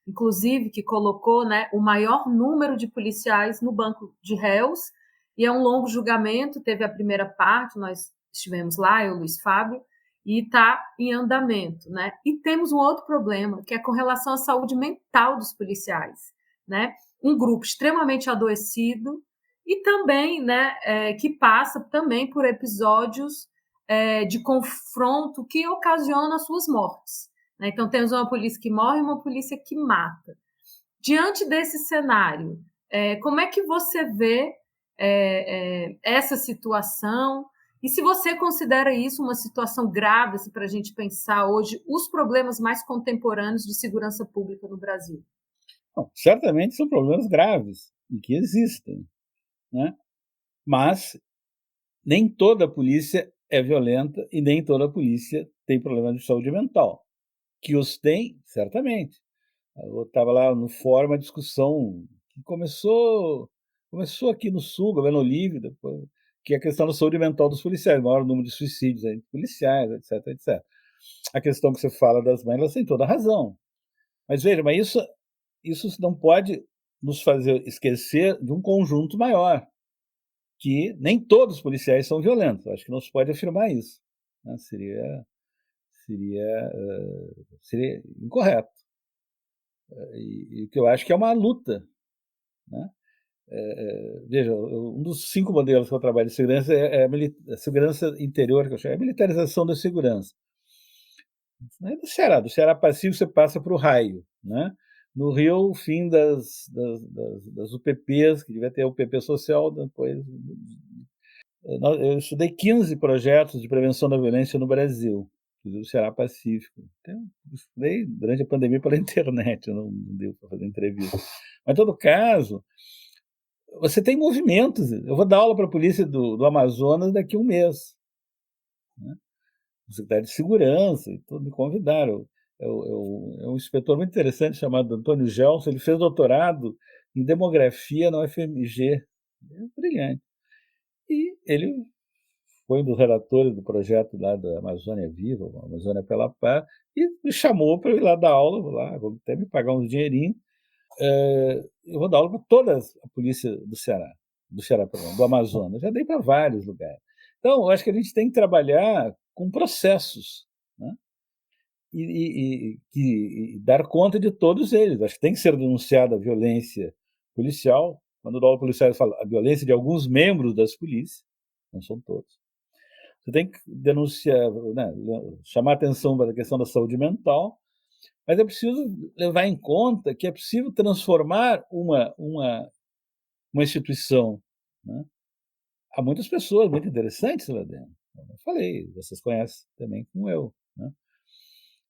inclusive que colocou, né, o maior número de policiais no banco de réus, e é um longo julgamento, teve a primeira parte, nós estivemos lá, eu, Luiz Fábio, e está em andamento, né? E temos um outro problema, que é com relação à saúde mental dos policiais, né? Um grupo extremamente adoecido e também, né, que passa também por episódios de confronto que ocasionam as suas mortes, né? Então, temos uma polícia que morre e uma polícia que mata. Diante desse cenário, como é que você vê essa situação? E se você considera isso uma situação grave assim, para a gente pensar hoje os problemas mais contemporâneos de segurança pública no Brasil? Bom, certamente são problemas graves e que existem, né? Mas nem toda a polícia é violenta e nem toda a polícia tem problemas de saúde mental. Que os tem, certamente. Eu estava lá no fórum, uma discussão que começou aqui no Sul, governo Olívio, depois, que é a questão da saúde mental dos policiais, o maior número de suicídios entre policiais, etc, etc. A questão que você fala das mães, elas têm toda a razão. Mas veja, isso não pode nos fazer esquecer de um conjunto maior, que nem todos os policiais são violentos. Acho que não se pode afirmar isso, né? Seria incorreto. E que eu acho que é uma luta, né? Veja, um dos 5 modelos que eu trabalho de segurança é a segurança interior, que eu chamo, é a militarização da segurança. Do Ceará passivo você passa para o raio, né? No Rio, o fim das UPPs, que devia ter a UPP social, depois... Eu estudei 15 projetos de prevenção da violência no Brasil, do Ceará Pacífico. Então, estudei durante a pandemia pela internet, não deu para fazer entrevista. Mas, em todo caso, você tem movimentos. Eu vou dar aula para a polícia do Amazonas daqui a um mês, né? O secretário de Segurança, e todos me convidaram. É um inspetor muito interessante chamado Antônio Gelson, ele fez doutorado em demografia na UFMG. É brilhante. E ele foi um dos relatores do projeto lá da Amazônia Viva, Amazônia pela Paz, e me chamou para eu ir lá dar aula, vou até me pagar uns dinheirinhos. Eu vou dar aula para toda a polícia do Ceará, do Amazonas. Já dei para vários lugares. Então, eu acho que a gente tem que trabalhar com processos, né? E dar conta de todos eles. Acho que tem que ser denunciada a violência policial. Quando eu dou aula policial, eu falo a violência de alguns membros das polícias, não são todos. Você tem que denunciar, né, chamar atenção para a questão da saúde mental, mas é preciso levar em conta que é possível transformar uma instituição, né? Há muitas pessoas muito interessantes lá dentro. Eu falei, vocês conhecem também como eu, né?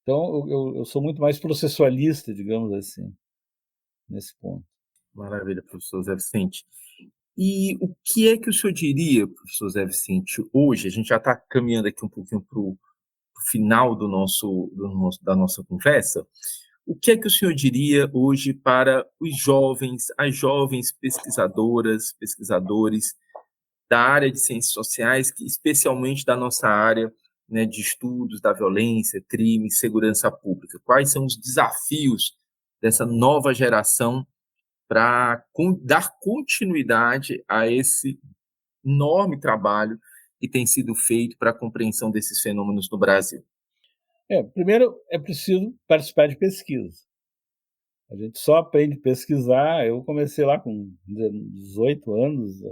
Então, eu sou muito mais processualista, digamos assim, nesse ponto. Maravilha, professor Zé Vicente. E o que é que o senhor diria, professor Zé Vicente, hoje? A gente já está caminhando aqui um pouquinho para o final da nossa conversa. O que é que o senhor diria hoje para os jovens, as jovens pesquisadoras, pesquisadores da área de ciências sociais, que especialmente da nossa área, né, de estudos da violência, crime, segurança pública? Quais são os desafios dessa nova geração para dar continuidade a esse enorme trabalho que tem sido feito para a compreensão desses fenômenos no Brasil? Primeiro é preciso participar de pesquisa. A gente só aprende a pesquisar. Eu comecei lá com 18 anos,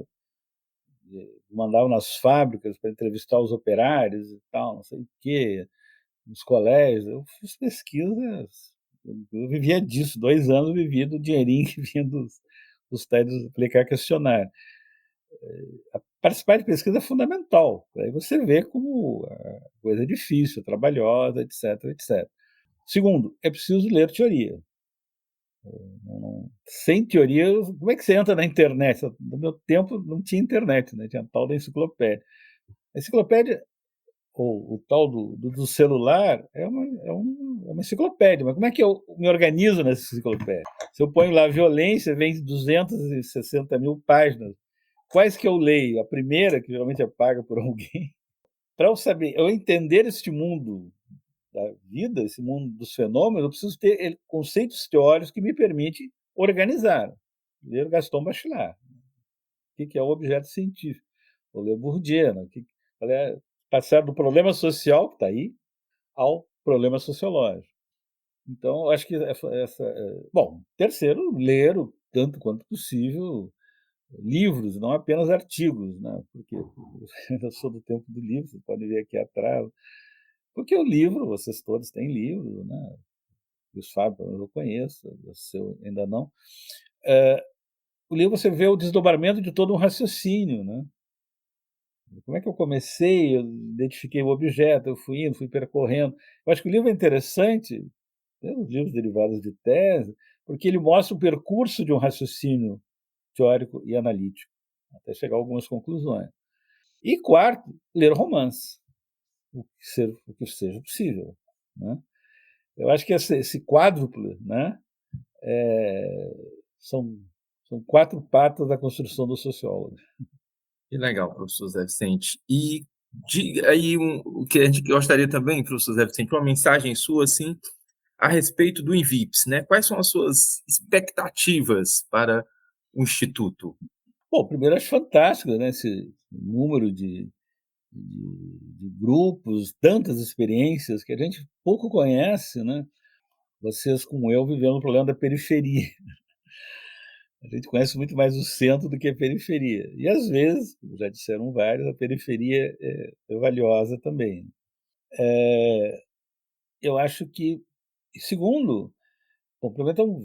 mandava nas fábricas para entrevistar os operários e tal, não sei o quê, nos colégios. Eu fiz pesquisas, eu vivia disso, 2 anos eu vivia do dinheirinho que vinha dos técnicos aplicar questionário. Participar de pesquisa é fundamental, aí você vê como a coisa é difícil, trabalhosa, etc, etc. Segundo, é preciso ler teoria. Sem teoria, como é que você entra na internet? No meu tempo não tinha internet, né? Tinha a tal da enciclopédia. A enciclopédia, ou o tal do celular, é uma enciclopédia, mas como é que eu me organizo nessa enciclopédia? Se eu ponho lá violência, vem 260 mil páginas. Quais que eu leio? A primeira, que geralmente é paga por alguém, para eu entender este mundo da vida, esse mundo dos fenômenos, eu preciso ter conceitos teóricos que me permitem organizar. Ler Gaston Bachelard. O que é o objeto científico? Vou ler Bourdieu. Passar do problema social, que está aí, ao problema sociológico. Então, eu acho que Bom, terceiro, ler o tanto quanto possível livros, não apenas artigos, né? Porque eu sou do tempo do livro, você pode ver aqui atrás. Porque o livro, vocês todos têm livro, né? Os Fábio eu conheço, o seu ainda não. O livro você vê o desdobramento de todo um raciocínio, né? Como é que eu comecei, eu identifiquei o objeto, eu fui indo, fui percorrendo. Eu acho que o livro é interessante, né, os livros derivados de tese, porque ele mostra o percurso de um raciocínio teórico e analítico, até chegar a algumas conclusões. E quarto, ler romance, o que seja possível, né? Eu acho que esse quádruplo, né, são 4 patas da construção do sociólogo. Que legal, professor Zé Vicente. E diga aí o que a gente gostaria também, professor Zé Vicente, uma mensagem sua, assim, a respeito do INVIPS, né? Quais são as suas expectativas para o Instituto? Bom, primeiro acho fantástico, né, esse número de grupos, tantas experiências que a gente pouco conhece, né? Vocês, como eu, vivendo o problema da periferia. A gente conhece muito mais o centro do que a periferia. E, às vezes, como já disseram vários, a periferia é valiosa também. Eu acho que, segundo, complementam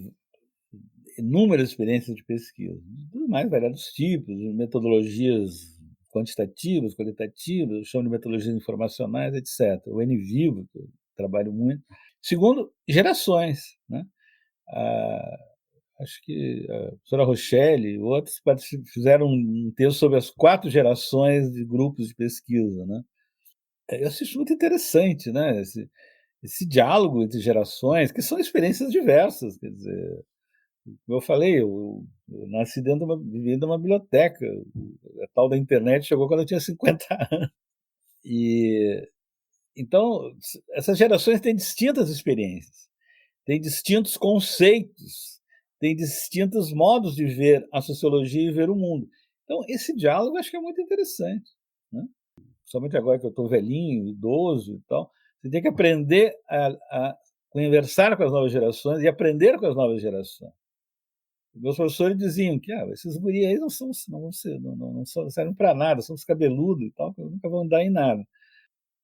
inúmeras experiências de pesquisa, dos mais variados tipos, metodologias quantitativas, qualitativas, chamo de metodologias informacionais, etc. O NVivo, que eu trabalho muito. Segundo, gerações, né? Acho que a professora Rochelle e outros fizeram um texto sobre as 4 gerações de grupos de pesquisa, né? Eu acho muito interessante, né? Esse diálogo entre gerações, que são experiências diversas, quer dizer, como eu falei, eu nasci vivi de uma biblioteca, a tal da internet chegou quando eu tinha 50 anos. E, então, essas gerações têm distintas experiências, têm distintos conceitos, têm distintos modos de ver a sociologia e ver o mundo. Então, esse diálogo eu acho que é muito interessante, né? Principalmente agora que eu estou velhinho, idoso e tal, você tem que aprender a conversar com as novas gerações e aprender com as novas gerações. Meus professores diziam que esses guris aí não servem para nada, são os cabeludos e tal, que nunca vão dar em nada.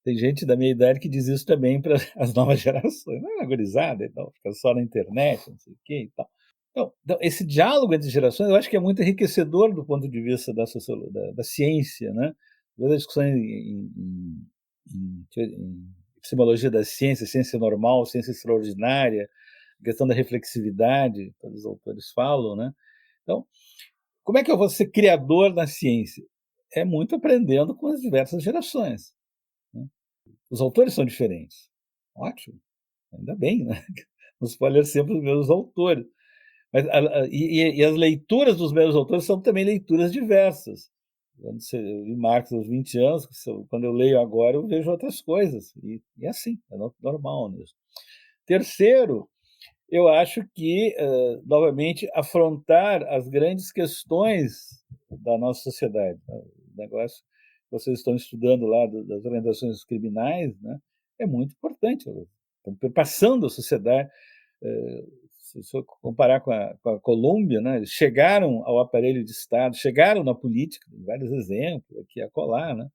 Tem gente da minha idade que diz isso também para as novas gerações. Não é gurizada e tal, fica só na internet, não sei o quê e tal. Então, esse diálogo entre gerações eu acho que é muito enriquecedor do ponto de vista da ciência, né? A discussão em epistemologia da ciência, ciência normal, ciência extraordinária, a questão da reflexividade, todos os autores falam, né? Então, como é que eu vou ser criador na ciência? É muito aprendendo com as diversas gerações, né? Os autores são diferentes. Ótimo, ainda bem, né? Não se pode ler sempre os mesmos autores. Mas, e as leituras dos mesmos autores são também leituras diversas. Eu li Marx aos 20 anos, quando eu leio agora, eu vejo outras coisas. E é assim, é normal mesmo. Terceiro, eu acho que, novamente, afrontar as grandes questões da nossa sociedade. O negócio que vocês estão estudando lá das organizações criminais, né, é muito importante. Estão perpassando a sociedade. Se eu comparar com a Colômbia, né, eles chegaram ao aparelho de Estado, chegaram na política, tem vários exemplos aqui e acolá, né?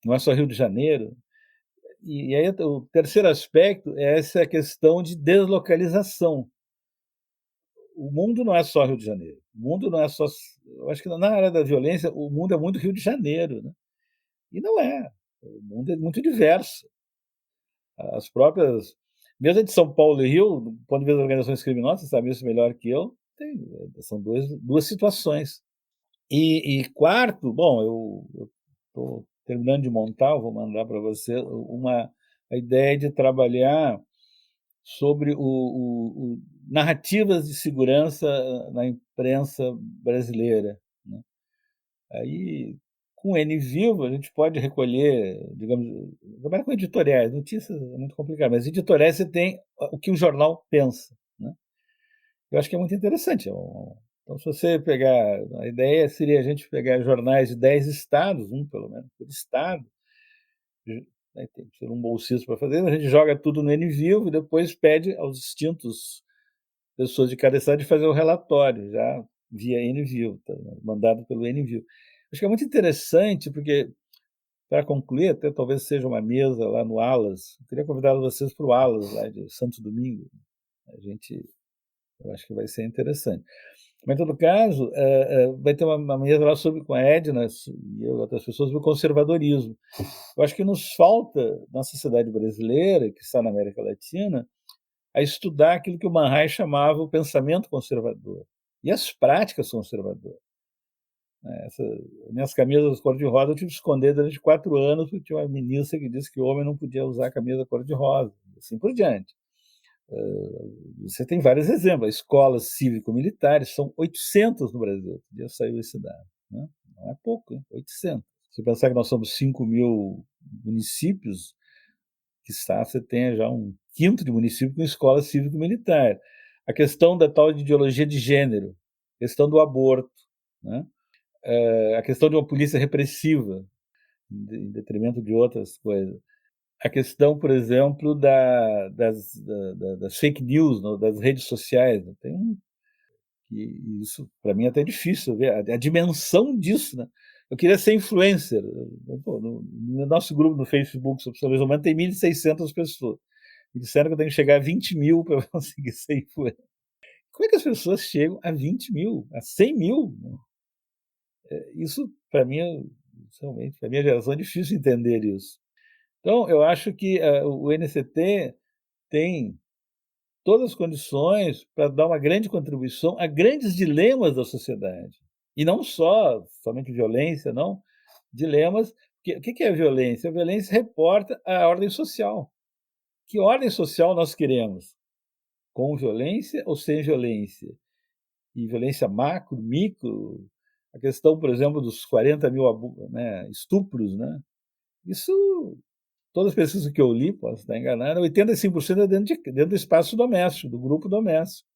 Não é só Rio de Janeiro. E aí o terceiro aspecto é essa questão de deslocalização. O mundo não é só Rio de Janeiro. O mundo não é só. Eu acho que na área da violência, o mundo é muito Rio de Janeiro, né? E não é. O mundo é muito diverso. As próprias. Mesmo de São Paulo e Rio, do ponto de vista das organizações criminosas, você sabe isso melhor que eu, são duas situações. E quarto, bom, eu estou terminando de montar, vou mandar para você a ideia de trabalhar sobre narrativas de segurança na imprensa brasileira, né? Aí, com o NVivo, a gente pode recolher, digamos, trabalhar com editoriais, notícias é muito complicado, mas editoriais você tem o que o jornal pensa, né? Eu acho que é muito interessante. Então, se você pegar, a ideia seria a gente pegar jornais de 10 estados, pelo menos por estado, né, tem que ser um bolsista para fazer, a gente joga tudo no NVivo e depois pede aos distintos pessoas de cada estado de fazer o relatório, já via NVivo, tá, mandado pelo NVivo. Acho que é muito interessante, porque, para concluir, até talvez seja uma mesa lá no Alas, eu queria convidar vocês para o Alas, lá de Santo Domingo. Eu acho que vai ser interessante. Mas, em todo caso, vai ter uma mesa lá com a Edna e outras pessoas sobre o conservadorismo. Eu acho que nos falta, na sociedade brasileira, que está na América Latina, a estudar aquilo que o Man Ray chamava o pensamento conservador e as práticas conservadoras. Minhas camisas cor-de-rosa eu tive que esconder durante 4 anos, porque tinha uma ministra que disse que o homem não podia usar camisa cor-de-rosa, assim por diante. Você tem vários exemplos. Escolas cívico-militares, são 800 no Brasil. Já saiu esse dado, né? Não é pouco, hein? 800. Se pensar que nós somos 5.000 municípios, você tenha já um quinto de município com escola cívico-militar. A questão da tal de ideologia de gênero, a questão do aborto, né? A questão de uma polícia repressiva, em detrimento de outras coisas. A questão, por exemplo, das fake news, das redes sociais. E isso, para mim, é até difícil ver a dimensão disso, né? Eu queria ser influencer. No nosso grupo no Facebook sobre saúde humana tem 1.600 pessoas. Me disseram que eu tenho que chegar a 20.000 para conseguir ser influencer. Como é que as pessoas chegam a 20.000, a 100.000? Isso, para mim, realmente, para a minha geração, é difícil entender isso. Então, eu acho que o NCT tem todas as condições para dar uma grande contribuição a grandes dilemas da sociedade. E não somente violência, não. Dilemas. O que é a violência? A violência reporta a ordem social. Que ordem social nós queremos? Com violência ou sem violência? E violência macro, micro? A questão, por exemplo, dos 40.000 estupros, né? Isso, todas as pesquisas que eu li, posso estar enganado, 85% é dentro do espaço doméstico, do grupo doméstico.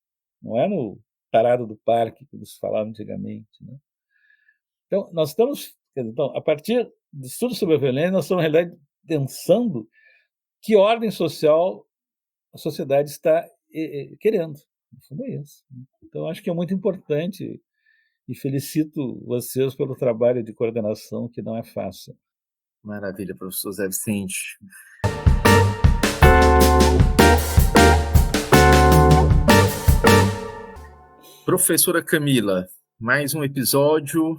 Não é no tarado do parque que eles falavam antigamente, né? Então, nós estamos, a partir de estudo sobre a violência, nós estamos, na realidade, pensando que ordem social a sociedade está querendo. No fundo é isso. Então, acho que é muito importante e felicito vocês pelo trabalho de coordenação, que não é fácil. Maravilha, professor Zé Vicente. Professora Camila, mais um episódio.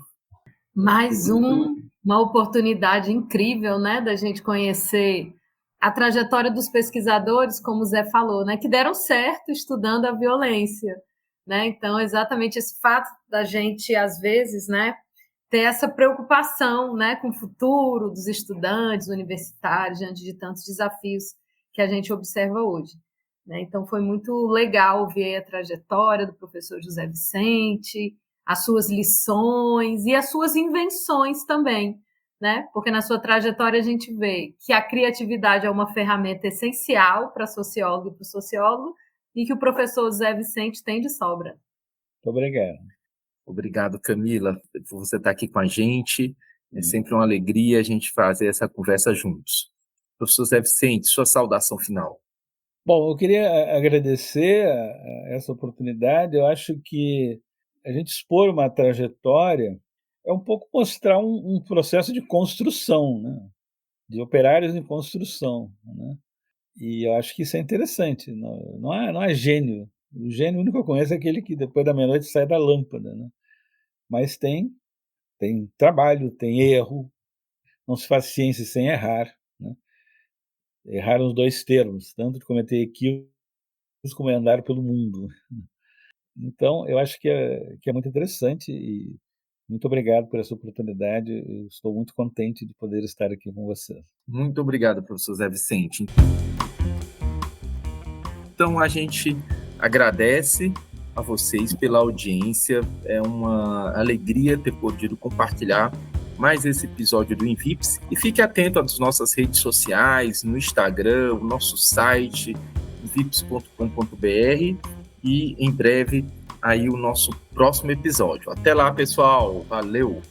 Mais uma oportunidade incrível, né, da gente conhecer a trajetória dos pesquisadores, como o Zé falou, né, que deram certo estudando a violência, né? Então, exatamente esse fato da gente, às vezes, né, ter essa preocupação, né, com o futuro dos estudantes universitários diante de tantos desafios que a gente observa hoje, né? Então, foi muito legal ver a trajetória do professor José Vicente, as suas lições e as suas invenções também, né? Porque na sua trajetória a gente vê que a criatividade é uma ferramenta essencial para sociólogo e para o sociólogo e que o professor José Vicente tem de sobra. Muito obrigado. Obrigado, Camila, por você estar aqui com a gente. É sempre uma alegria a gente fazer essa conversa juntos. Professor José Vicente, sua saudação final. Bom, eu queria agradecer essa oportunidade. Eu acho que a gente expor uma trajetória é um pouco mostrar um processo de construção, né? De operários em construção, né? E eu acho que isso é interessante. Não há gênio. O gênio único que eu conheço é aquele que depois da meia-noite sai da lâmpada, né? Mas tem trabalho, tem erro. Não se faz ciência sem errar, né? Errar nos dois termos, tanto de cometer equívocos como andar pelo mundo. Então, eu acho que é muito interessante e muito obrigado por essa oportunidade. Eu estou muito contente de poder estar aqui com vocês. Muito obrigado, professor José Vicente. Então, a gente agradece a vocês pela audiência. É uma alegria ter podido compartilhar mais esse episódio do Invips. E fique atento às nossas redes sociais, no Instagram, o nosso site, invips.com.br, e em breve aí o nosso próximo episódio. Até lá, pessoal. Valeu!